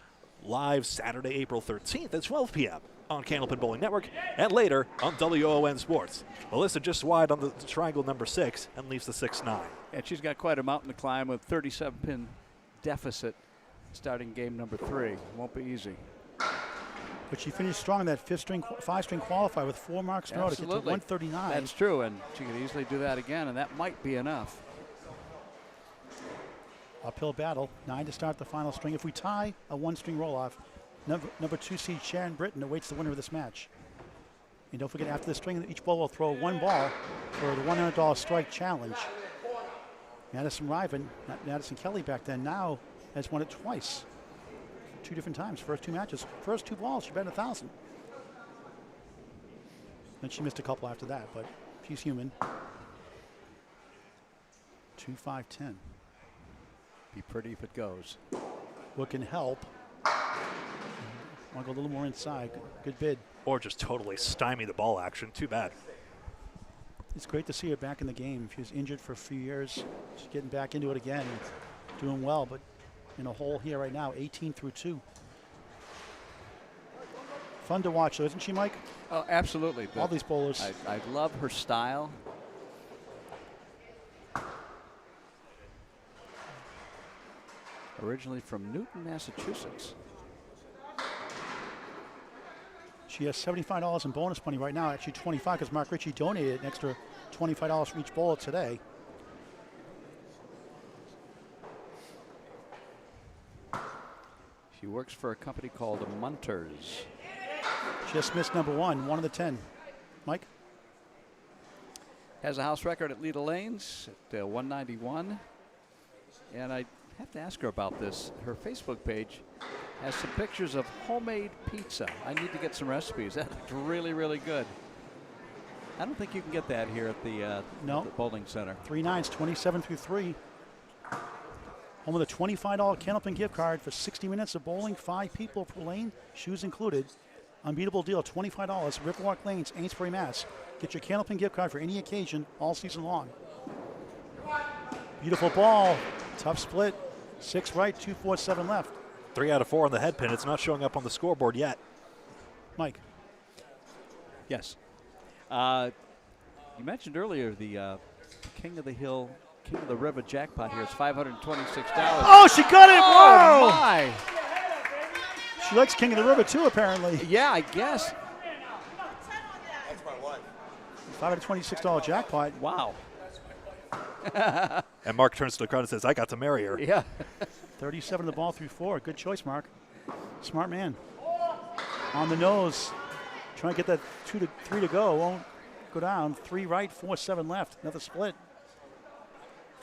Live Saturday, April 13th at 12 p.m. on Candlepin Bowling Network, and later on WON Sports. Melissa just wide on the triangle number 6 and leaves the 6-9. And she's got quite a mountain to climb with 37-pin deficit starting game number 3. Won't be easy. But she finished strong in that 5-string qualifier with 4 marks in a row to get to 139. That's true, and she could easily do that again, and that might be enough. Uphill battle, 9 to start the final string. If we tie, a 1-string roll-off. Number 2 seed Sharon Britton awaits the winner of this match. And don't forget, after the string, each bowler will throw 1 ball for the $100 strike challenge. Madison Kelly back then now has won it twice. 2 different times, first 2 matches. First 2 balls, she bet 1,000. Then she missed a couple after that, but she's human. 2-5-10. Be pretty if it goes. What can help? Want to go a little more inside. Good bid. Or just totally stymie the ball action. Too bad. It's great to see her back in the game. She was injured for a few years. She's getting back into it again and doing well, but in a hole here right now, 18 through 2. Fun to watch, though, isn't she, Mike? Oh, absolutely. All these bowlers. I love her style. Originally from Newton, Massachusetts. She has $75 in bonus money right now, actually $25 because Mark Ritchie donated an extra $25 for each bowler today. She works for a company called Munters. Just missed number 1 of the 10. Mike? Has a house record at Leda Lanes at 191. And I have to ask her about this. Her Facebook page has some pictures of homemade pizza. I need to get some recipes. That looked really, really good. I don't think you can get that here at the bowling center. 3 nines, 27 through 3. Home with a $25 Candlepin gift card for 60 minutes of bowling, 5 people per lane, shoes included. Unbeatable deal, $25, Riverwalk Lanes, Amesbury, Mass. Get your Candlepin gift card for any occasion all season long. Beautiful ball, tough split. 6 right, 2, 4, 7 left. 3 out of 4 on the head pin. It's not showing up on the scoreboard yet. Mike. Yes. You mentioned earlier the King of the Hill, King of the River jackpot here. It's $526. Oh, she got it! Oh, Whoa! my. She likes King of the River, too, apparently. Yeah, I guess. $526 jackpot. Wow. And Mark turns to the crowd and says, I got to marry her. Yeah. 37 the ball through 4. Good choice, Mark. Smart man. On the nose. Trying to get that 3 to go. Won't go down. 3 right, 4, 7 left. Another split.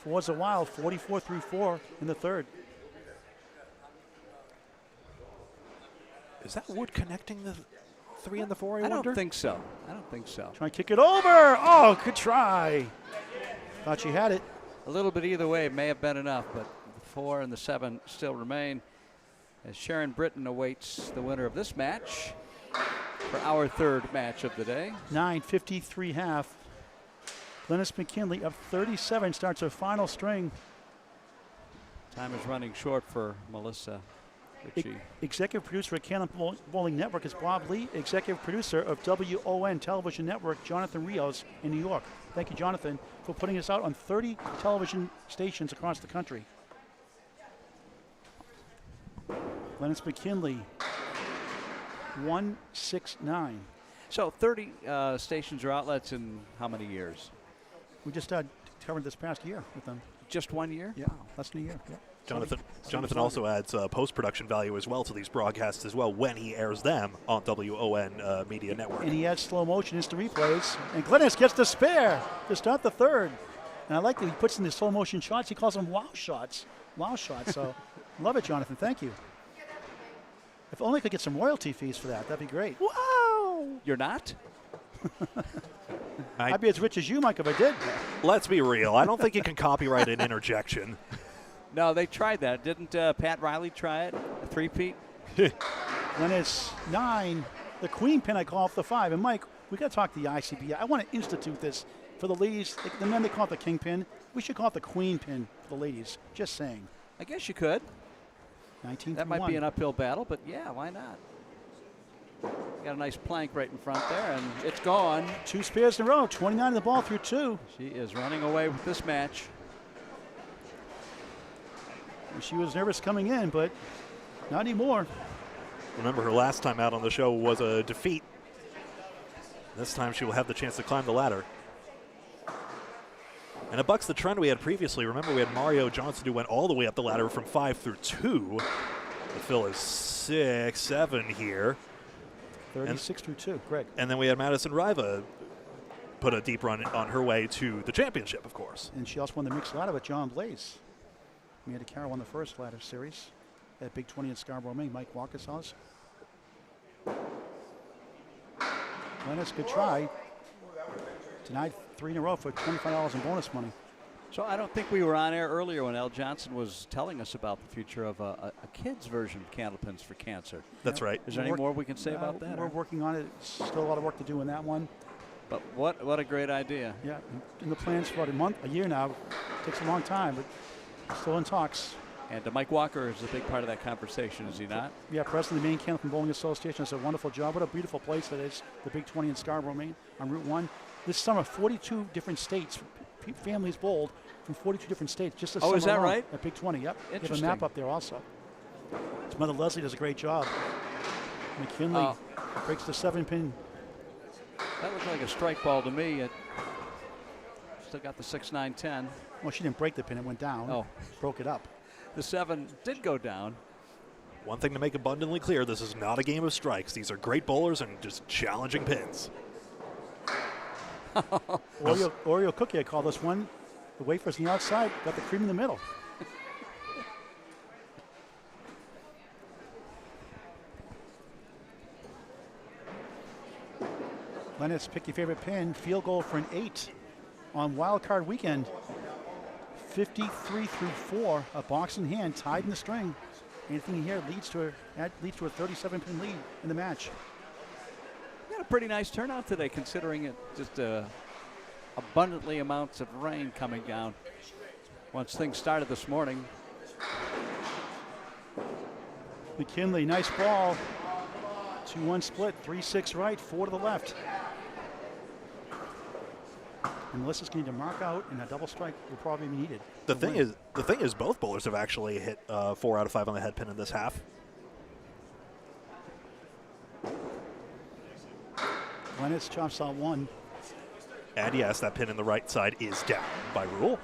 4's a wild. 44 through 4 in the third. Is that wood connecting the 3 and the 4, I I wonder? don't think so. I don't think so. Trying to kick it over. Oh, good try. Thought she had it. A little bit either way may have been enough, but the 4 and the 7 still remain as Sharon Britton awaits the winner of this match for our 3rd match of the day. 9:53 half. Glennis McKinley up 37 starts her final string. Time is running short for Melissa Ritchie. Executive producer at Candlepin Bowling Network is Bob Lee. Executive producer of WON Television Network, Jonathan Rios in New York. Thank you, Jonathan, for putting us out on 30 television stations across the country. Glennis McKinley, 169. So 30 stations or outlets in how many years? We just covered this past year with them. Just 1 year? Yeah, less than a year. Yeah. Jonathan also adds post-production value as well to these broadcasts as well when he airs them on WON Media Network. And he adds slow motion instant replays. And Glennis gets the spare to start the third. And I like that he puts in the slow motion shots. He calls them wow shots. Wow shots. So love it, Jonathan. Thank you. If only I could get some royalty fees for that. That'd be great. Wow! You're not? I'd be as rich as you, Mike, if I did. Let's be real. I don't think you can copyright an interjection. No, they tried that. Didn't Pat Riley try it? A three-peat? Glennis 9. The queen pin I call off the 5. And Mike, we got to talk to the ICB. I want to institute this for the ladies. The men, they call it the king pin. We should call it the queen pin for the ladies. Just saying. I guess you could. 19 That might be an uphill battle, but yeah, why not? Got a nice plank right in front there, and it's gone. 2 spares in a row. 29 of the ball through 2. She is running away with this match. And she was nervous coming in, but not anymore. Remember, her last time out on the show was a defeat. This time she will have the chance to climb the ladder. And it bucks the trend we had previously. Remember, we had Mario Johnson who went all the way up the ladder from 5 through 2. But Phil is 6, 7 here. 36 through 2, Greg. And then we had Madison Riva put a deep run on her way to the championship, of course. And she also won the mixed ladder with John Blaze. Amanda Carroll won the first ladder series at Big 20 in Scarborough, Maine. Mike Walker's house. Glennis, good try. Denied 3 in a row for $25 in bonus money. So I don't think we were on air earlier when Al Johnson was telling us about the future of a kid's version of Candlepins for Cancer. That's right. Is there any more we can say about that? We're working on it. Still a lot of work to do in that one. But what a great idea. Yeah, in the plans for about a year now. Takes a long time, but still in talks. And Mike Walker is a big part of that conversation, is he not? Yeah, president of the Maine Candlepin Bowling Association does a wonderful job. What a beautiful place that is, the Big 20 in Scarborough, Maine, on Route 1. This summer, 42 different states, families bowled from 42 different states just this summer. Oh, is that alone right? At Big 20, yep. You have a Interesting. map up there also. His mother Leslie does a great job. McKinley breaks the 7-pin. That looked like a strike ball to me. It still got the 6-9-10. Well, she didn't break the pin, it went down. Oh. Broke it up. The 7 did go down. One thing to make abundantly clear, this is not a game of strikes. These are great bowlers and just challenging pins. Oreo cookie, I call this one. The wafers on the outside, got the cream in the middle. Glennis, pick your favorite pin. Field goal for an 8 on wild card weekend. 53 through 4, a box in hand, tied in the string. Anything here leads to a 37-pin lead in the match. We got a pretty nice turnout today, considering it just abundantly amounts of rain coming down. Once things started this morning. McKinley, nice ball. 2-1 split, 3-6 right, 4 to the left. And Melissa's going to need to mark out, and a double strike will probably be needed. The thing is, both bowlers have actually hit 4 out of 5 on the head pin in this half. Glennis chops out 1. And yes, that pin in the right side is down by rule.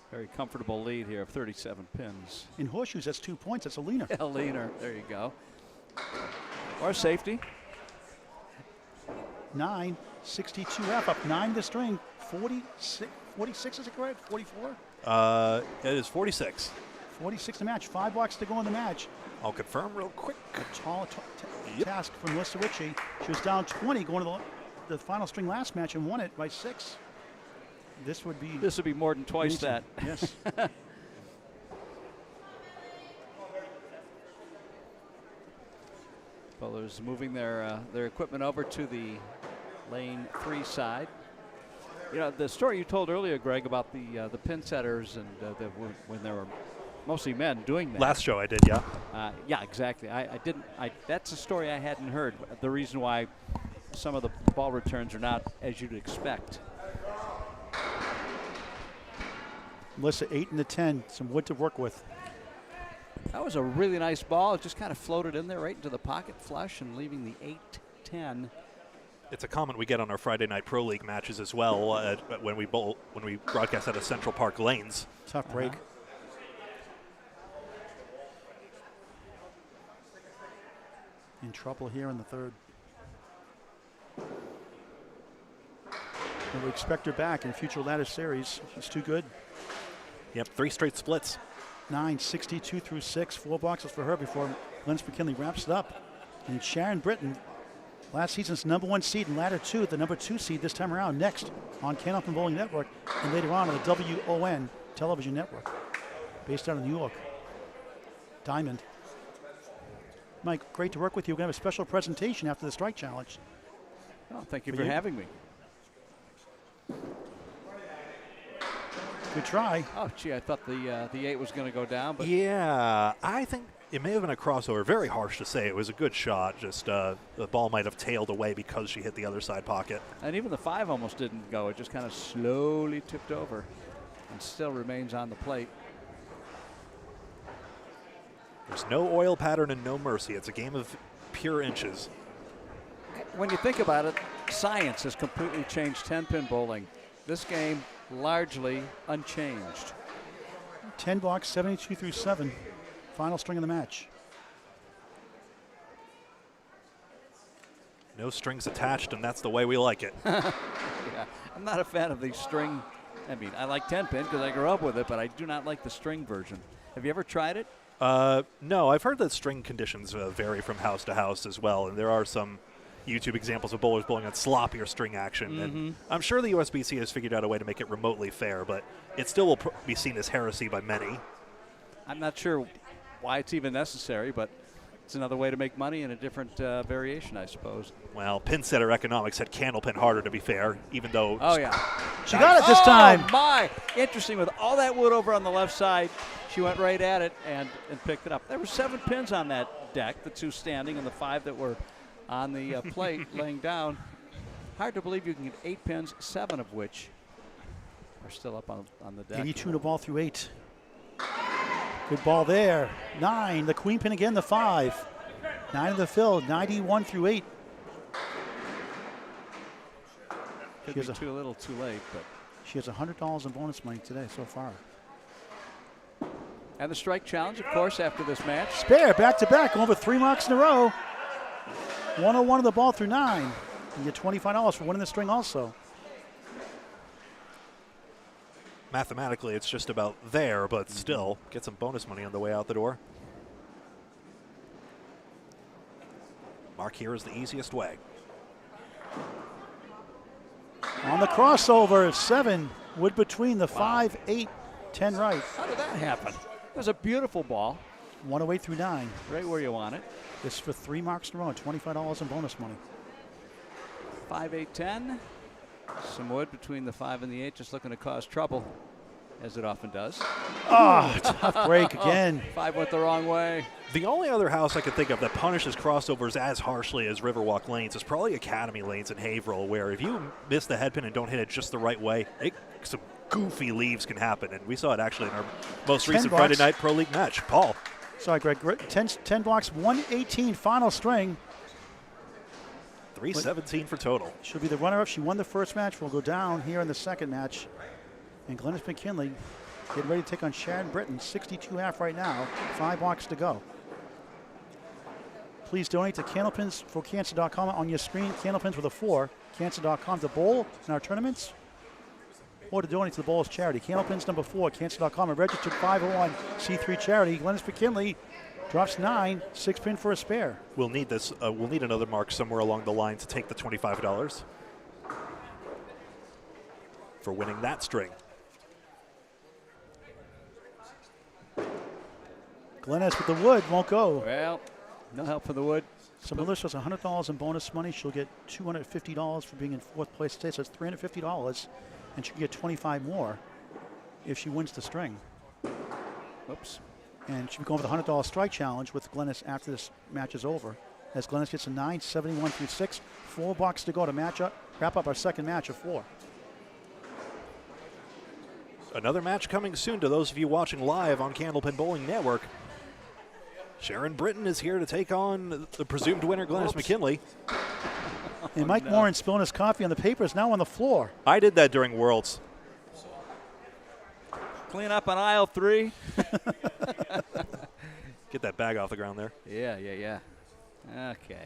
Very comfortable lead here of 37 pins. In horseshoes, that's 2 points. That's a leaner. A leaner, there you go. Or safety. 9, 62 wrap up, 9 to string, 46 is it correct? 44? It is 46. 46 to match, 5 blocks to go in the match. I'll confirm real quick. A tall task from Melissa Ritchie. She was down 20 going to the final string last match and won it by 6. This would be more than twice amazing. that. Yes. Bowlers moving their equipment over to the lane 3 side. You know, the story you told earlier, Greg, about the pin setters and when there were mostly men doing that. Last show I did, yeah. Yeah, exactly. That's a story I hadn't heard. The reason why some of the ball returns are not as you'd expect. Melissa 8 and the 10, some wood to work with. That was a really nice ball. It just kind of floated in there right into the pocket flush and leaving the 8-10 It's a comment we get on our Friday Night Pro League matches as well when we broadcast out of Central Park Lanes. Tough break. In trouble here in the third. And we expect her back in future ladder series. She's too good. Yep, 3 straight splits. 9:62 through 6. 4 boxes for her before Glennis McKinley wraps it up. And Sharon Britton, last season's #1 seed in ladder 2, the #2 seed this time around, next on Candlepin Bowling Network, and later on the WON television network, based out of New York. Diamond. Mike, great to work with you. We're going to have a special presentation after the strike challenge. Oh, thank you for having me. Good try. Oh, gee, I thought the 8 was going to go down, but Yeah, I think it may have been a crossover. Very harsh to say. It was a good shot. Just the ball might have tailed away because she hit the other side pocket. and even the 5 almost didn't go. It just kind of slowly tipped over, and still remains on the plate. There's no oil pattern and no mercy. It's a game of pure inches. When you think about it, science has completely changed 10-pin bowling. This game largely unchanged. 10 blocks, 72 through 7. Final string of the match. No strings attached, and that's the way we like it. Yeah, I'm not a fan of the string. I mean, I like 10-pin because I grew up with it, but I do not like the string version. Have you ever tried it? No, I've heard that string conditions vary from house to house as well, and there are some YouTube examples of bowlers bowling on sloppier string action. And I'm sure the USBC has figured out a way to make it remotely fair, but it still will be seen as heresy by many. I'm not sure why it's even necessary, but it's another way to make money in a different variation, I suppose. Well, pin setter economics had Candlepin harder, to be fair, even though... Oh, yeah. She got it this time. Oh, my. Interesting. With all that wood over on the left side, she went right at it and picked it up. There were 7 pins on that deck, the 2 standing and the 5 that were on the plate laying down. Hard to believe you can get 8 pins, 7 of which are still up on the deck. 82 to ball through 8. Good ball there. 9, the queen pin again, the 5. 9 of the fill, 91 through 8. Could be too little too late, but. She has $100 in bonus money today so far. And the strike challenge, of course, after this match. Spare, back to back, over 3 marks in a row. 101 of the ball through 9. You get $25 for winning the string also. Mathematically, it's just about there, but still, get some bonus money on the way out the door. Mark here is the easiest way. On the crossover, 7, wood between the 5, 8, 10 right. How did that happen? It was a beautiful ball. 108 through 9. Right where you want it. This for 3 marks in a row, $25 in bonus money. 5, 8, 10. Some wood between the 5 and the 8, just looking to cause trouble, as it often does. Oh, tough break again. 5 went the wrong way. The only other house I could think of that punishes crossovers as harshly as Riverwalk Lanes is probably Academy Lanes in Haverhill, where if you miss the head pin and don't hit it just the right way, some goofy leaves can happen. And we saw it actually in our most recent Friday Night Pro League match. Paul. Sorry, Greg. 10 blocks, 118 final string. 317 for total. She'll be the runner-up. She won the first match. We'll go down here in the second match. And Glennis McKinley getting ready to take on Sharon Britton. 62.5 right now. 5 blocks to go. Please donate to candlepins4cancer.com on your screen. Candlepins with a 4. Cancer.com to bowl in our tournaments. Or to donate to the Bowls charity. Candlepins number 4. Cancer.com. A registered 501c3 charity. Glennis McKinley drops 9. 6 pin for a spare. We'll need this. We'll need another mark somewhere along the line to take the $25 for winning that string. Glennis with the wood won't go. Well, no help for the wood. So Melissa has $100 in bonus money. She'll get $250 for being in 4th place today. So it's $350, and she can get 25 more if she wins the string. Oops. And she'll be going with the $100 strike challenge with Glennis after this match is over. As Glennis gets a 9, 71 through 6, 4 bucks to go to wrap up our second match of 4. Another match coming soon to those of you watching live on Candlepin Bowling Network. Sharon Britton is here to take on the presumed winner, Glennis McKinley. And Mike Morin spilling his coffee on the paper is now on the floor. I did that during Worlds. Clean up on aisle 3. Get that bag off the ground there. Yeah. Okay.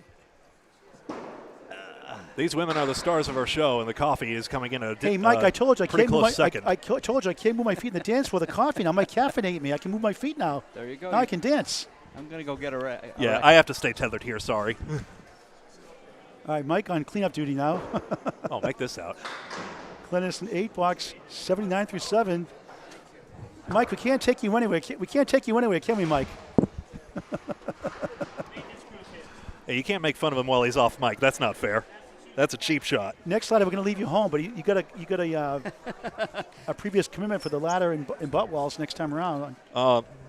These women are the stars of our show, and the coffee is coming in a Hey, Mike, I told you I pretty can't move close my, second. I told you I can't move my feet in the dance floor. The coffee now might caffeinate me. I can move my feet now. There you go. Now I can dance. I'm going to go get a Yeah, I have to stay tethered here, sorry. All right, Mike on cleanup duty now. I'll make this out. Glennis in 8 box, 79 through 7. Mike, we can't take you anywhere. We can't take you anywhere, can we, Mike? Hey, you can't make fun of him while he's off mic. That's not fair. That's a cheap shot. Next ladder, we're going to leave you home, but you got a previous commitment for the ladder and butt walls next time around.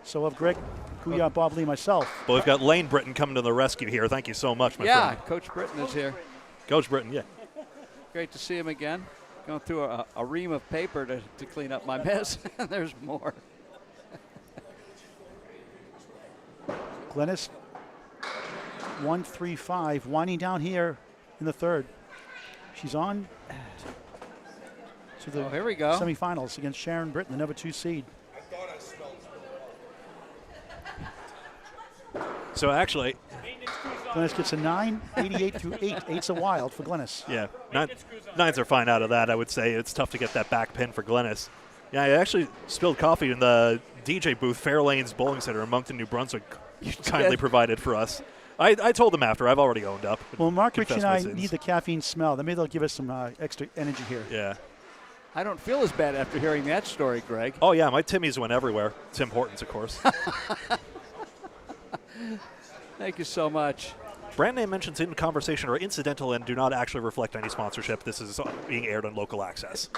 So of Greg, Gouillart, Bob Lee, myself. But we've got Lane Britton coming to the rescue here. Thank you so much, my friend. Coach Britton is here. Coach Britton, yeah. Great to see him again. Going through a ream of paper to clean up my mess. There's more. Glennis, 1-3-5, winding down here in the third. She's on to the Here we go. semifinals against Sharon Britton, the number 2 seed. So actually, Glennis gets a 9, 88 through 8. 8's a wild for Glennis. yeah, nines are fine out of that, I would say. It's tough to get that back pin for Glennis. Yeah, I actually spilled coffee in the DJ booth, Fairlane's Bowling Center in Moncton, New Brunswick, kindly provided for us. I told them after. I've already owned up. Well, Mark, Rich, Confess and my I sins. need the caffeine smell. Maybe they'll give us some extra energy here. Yeah. I don't feel as bad after hearing that story, Greg. Oh, yeah, my Timmies went everywhere. Tim Hortons, of course. Thank you so much. Brand name mentions in conversation are incidental and do not actually reflect any sponsorship. This is being aired on local access.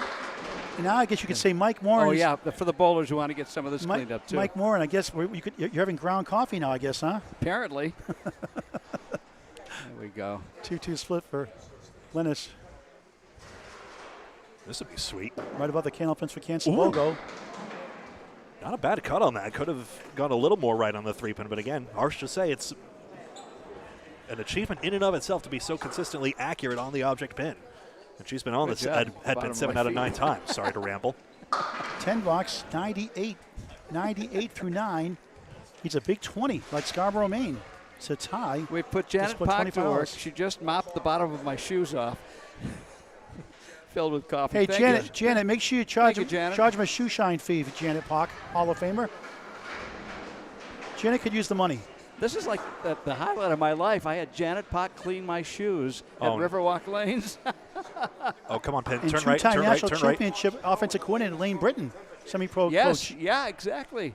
And now I guess you could say Mike Morin. Oh, yeah, for the bowlers who want to get some of this cleaned up, too. Mike Morin, I guess you're having ground coffee now, I guess, huh? Apparently. There we go. 2-2 split for Glennis. This would be sweet. Right above the Candle Pins for Cancer Ooh. logo. Not a bad cut on that. Could have gone a little more right on the 3-pin, but again, harsh to say, it's an achievement in and of itself to be so consistently accurate on the object pin. And she's been on Good this job. head Bottom pin of 7 my out of feet. 9 times. Sorry to ramble. 10 box, 98. 98 through 9. He's a big 20, like Scarborough, Maine. It's a tie. We put Janet Just put Pock to work. $25. She just mopped the bottom of my shoes off. Filled with coffee. Hey, Thank you. Janet, make sure you charge you, Janet. charge my shoe shine fee for Janet Pock, Hall of Famer. Janet could use the money. This is like the highlight of my life. I had Janet Pock clean my shoes at Riverwalk Lanes. Oh, come on, Pin. And Turn right, two-time turn right, national turn right. championship offensive coordinator Lane Britton, semi-pro Yes, coach. yeah, exactly.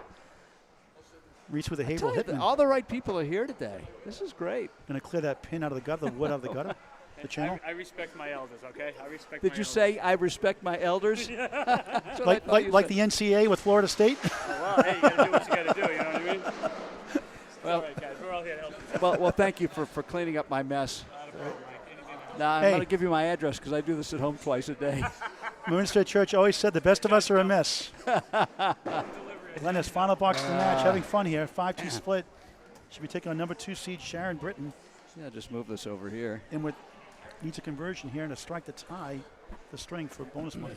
Reach with a I Havel tell you, Hitman. all the right people are here today. This is great. Going to clear that pin out of the gutter, the wood out of the gutter, the channel. I respect my elders, okay? I respect Did my you elders. say I respect my elders? That's what I thought you Like said. the NCAA with Florida State? Well, hey, you gotta do what you gotta do, you know what I mean? Well, All right, guys, we're all here to help you. well, thank you for cleaning up my mess. Now, I'm Hey. going to give you my address because I do this at home twice a day. Minister Church always said the best of us are a mess. Glennis, final box of the match. Having fun here. 5-2 split. Should be taking on number 2 seed Sharon Britton. Yeah, just move this over here. And with needs a conversion here and a strike to tie the string for bonus money.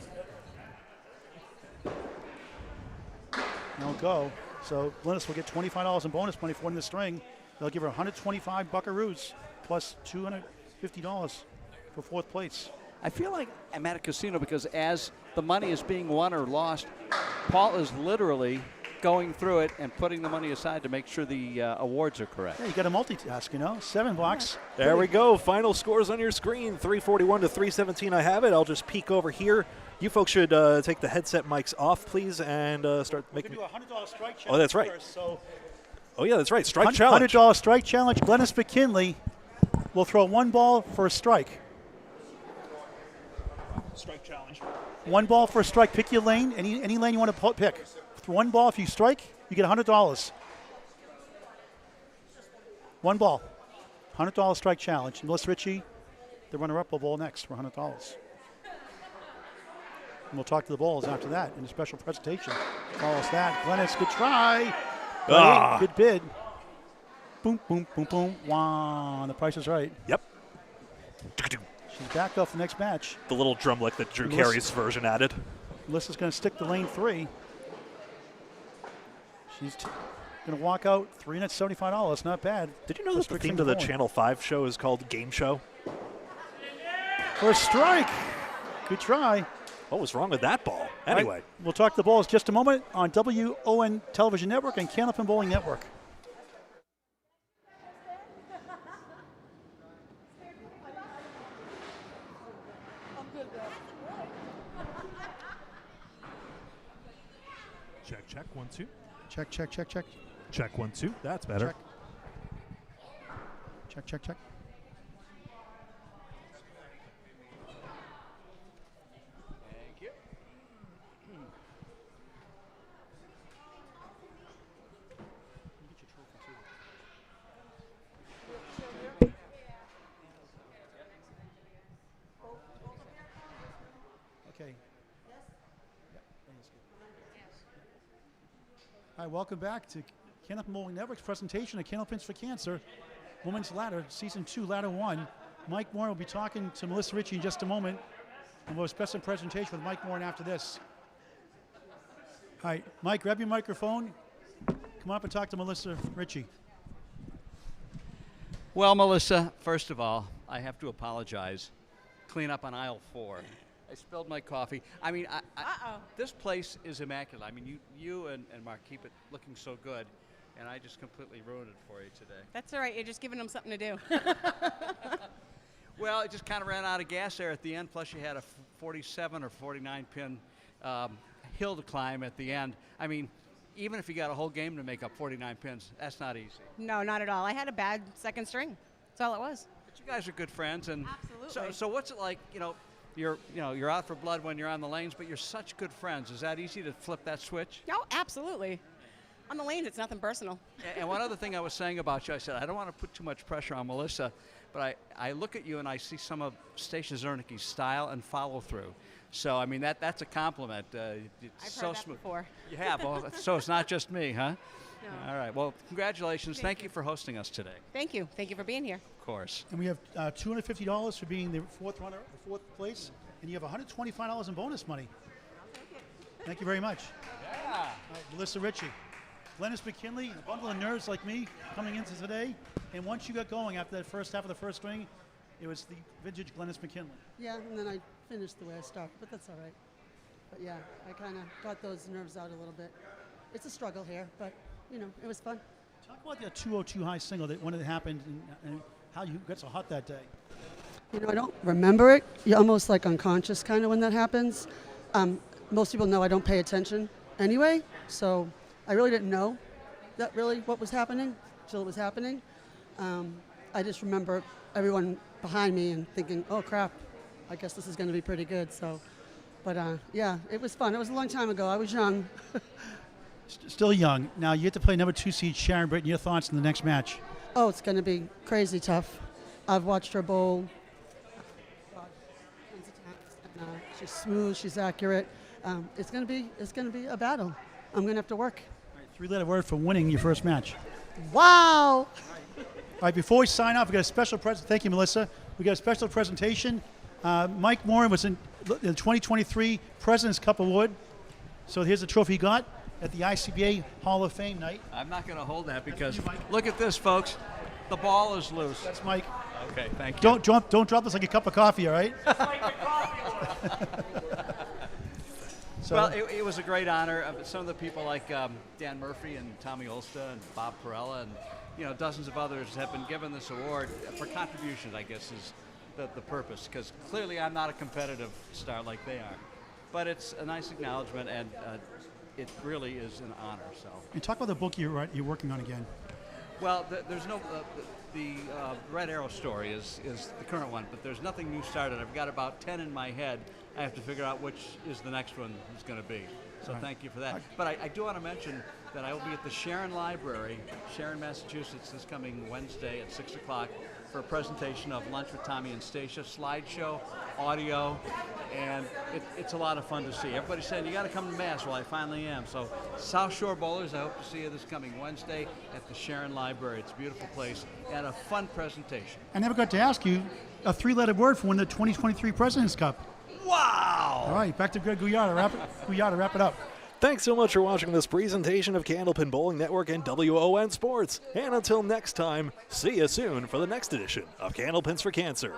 Now go. So Glennis will get $25 in bonus money for winning the string. They'll give her 125 buckaroos plus $250 for 4th place. I feel like I'm at a casino because as the money is being won or lost, Paul is literally going through it and putting the money aside to make sure the awards are correct. Yeah, you got to multitask, you know. 7 bucks. There we go. Final scores on your screen. 341 to 317. I have it. I'll just peek over here. You folks should take the headset mics off, please, and start making. We can do a $100 strike challenge. Oh, that's right. First, so Oh, yeah, that's right. Strike challenge. $100 strike challenge. Glennis McKinley will throw 1 ball for a strike. Strike challenge. 1 ball for a strike. Pick your lane. Any lane you want to pick. 1 ball. If you strike, you get $100. 1 ball. $100 strike challenge. Melissa Ritchie, the runner-up, will bowl next for $100. And we'll talk to the bowls after that in a special presentation. Follows that. Glennis, good try. Ah. Good bid. boom, boom, boom, boom. Wow, the Price is Right. Yep. She's backed off the next match. The little drum lick that Drew Carey's version added. Melissa's going to stick to lane 3. She's going to walk out $375. Not bad. Did you know that the theme to the Channel 5 show is called Game Show? For a strike. Good try. What was wrong with that ball? Anyway. Right, we'll talk to the balls just a moment on WON Television Network and Candlepin Bowling Network. Check, 1, 2. Check, check, check, check. Check, 1, 2. That's better. Check, check, check. Thank you. Okay. All right, welcome back to Candlepin Bowling Network's presentation of Candlepins for Cancer, Women's Ladder, Season 2, Ladder 1. Mike Morin will be talking to Melissa Ritchie in just a moment, and we'll have a special presentation with Mike Morin after this. All right, Mike, grab your microphone. Come up and talk to Melissa Ritchie. Well, Melissa, first of all, I have to apologize. Clean up on aisle 4. I spilled my coffee. I mean, this place is immaculate. I mean, you and Mark keep it looking so good, and I just completely ruined it for you today. That's all right. You're just giving them something to do. Well, it just kind of ran out of gas there at the end, plus you had a 47 or 49 pin hill to climb at the end. I mean, even if you got a whole game to make up 49 pins, that's not easy. No, not at all. I had a bad second string. That's all it was. But you guys are good friends, and Absolutely. so what's it like? You're out for blood when you're on the lanes, but you're such good friends. Is that easy to flip that switch? No, absolutely. On the lanes, it's nothing personal. And one other thing I was saying about you, I said I don't want to put too much pressure on Melissa, but I look at you and I see some of Stacia Zernicke's style and follow through. So I mean that's a compliment. It's I've so heard that smooth. before. You have. Well, so it's not just me, huh? No. All right. Well, congratulations. Thank Thank you for hosting us today. Thank you. Thank you for being here. Of course. And we have $250 for being the fourth runner, fourth place, and you have $125 in bonus money. Thank you very much. Yeah. All right, Melissa Ritchie. Glennis McKinley, a bundle of nerves like me coming into today. And once you got going after that first half of the first string, it was the vintage Glennis McKinley. Yeah, and then I finished the way I started, but that's all right. But yeah, I kind of got those nerves out a little bit. It's a struggle here, but you know, it was fun. Talk about that 202 high single that when it happened and how you got so hot that day. You know, I don't remember it. You're almost like unconscious kind of when that happens. Most people know I don't pay attention anyway, so I really didn't know that really what was happening until it was happening. I just remember everyone behind me and thinking, oh crap, I guess this is going to be pretty good. So, but yeah, it was fun. It was a long time ago. I was young. Still young. Now you get to play number 2 seed Sharon Britton. Your thoughts in the next match? Oh, it's going to be crazy tough. I've watched her bowl. She's smooth. She's accurate. It's going to be a battle. I'm going to have to work. All right, 3-letter word for winning your first match. Wow. All right, before we sign off, we got a special present. Thank you, Melissa. We got a special presentation. Mike Morin was in the 2023 President's Cup Award. So here's the trophy he got at the ICBA Hall of Fame night. I'm not going to hold that because you, Mike. look at this, folks. The ball is loose. That's Mike. Okay, thank you. Don't drop this like a cup of coffee, all right? So, Well, it was a great honor. Some of the people like Dan Murphy and Tommy Olsta and Bob Perella and dozens of others have been given this award for contributions, I guess is the purpose, because clearly I'm not a competitive star like they are. But it's a nice acknowledgement, and it really is an honor. So. and talk about the book you're working on again. Well, there's no the Red Arrow story is the current one, but there's nothing new started. I've got about 10 in my head. I have to figure out which is the next one is going to be. So thank you for that. But I do want to mention that I will be at the Sharon Library, Sharon, Massachusetts, this coming Wednesday at 6 o'clock for a presentation of Lunch with Tommy and Stacia, slideshow, audio, and it's a lot of fun to see. Everybody's saying, you got to come to Mass. Well, I finally am. So South Shore Bowlers, I hope to see you this coming Wednesday at the Sharon Library. It's a beautiful place and a fun presentation. I never got to ask you a 3-letter word for winning the 2023 President's Cup. Wow! All right, back to Greg Gouillart to wrap it up. Thanks so much for watching this presentation of Candlepin Bowling Network and WON Sports. And until next time, see you soon for the next edition of Candlepins for Cancer.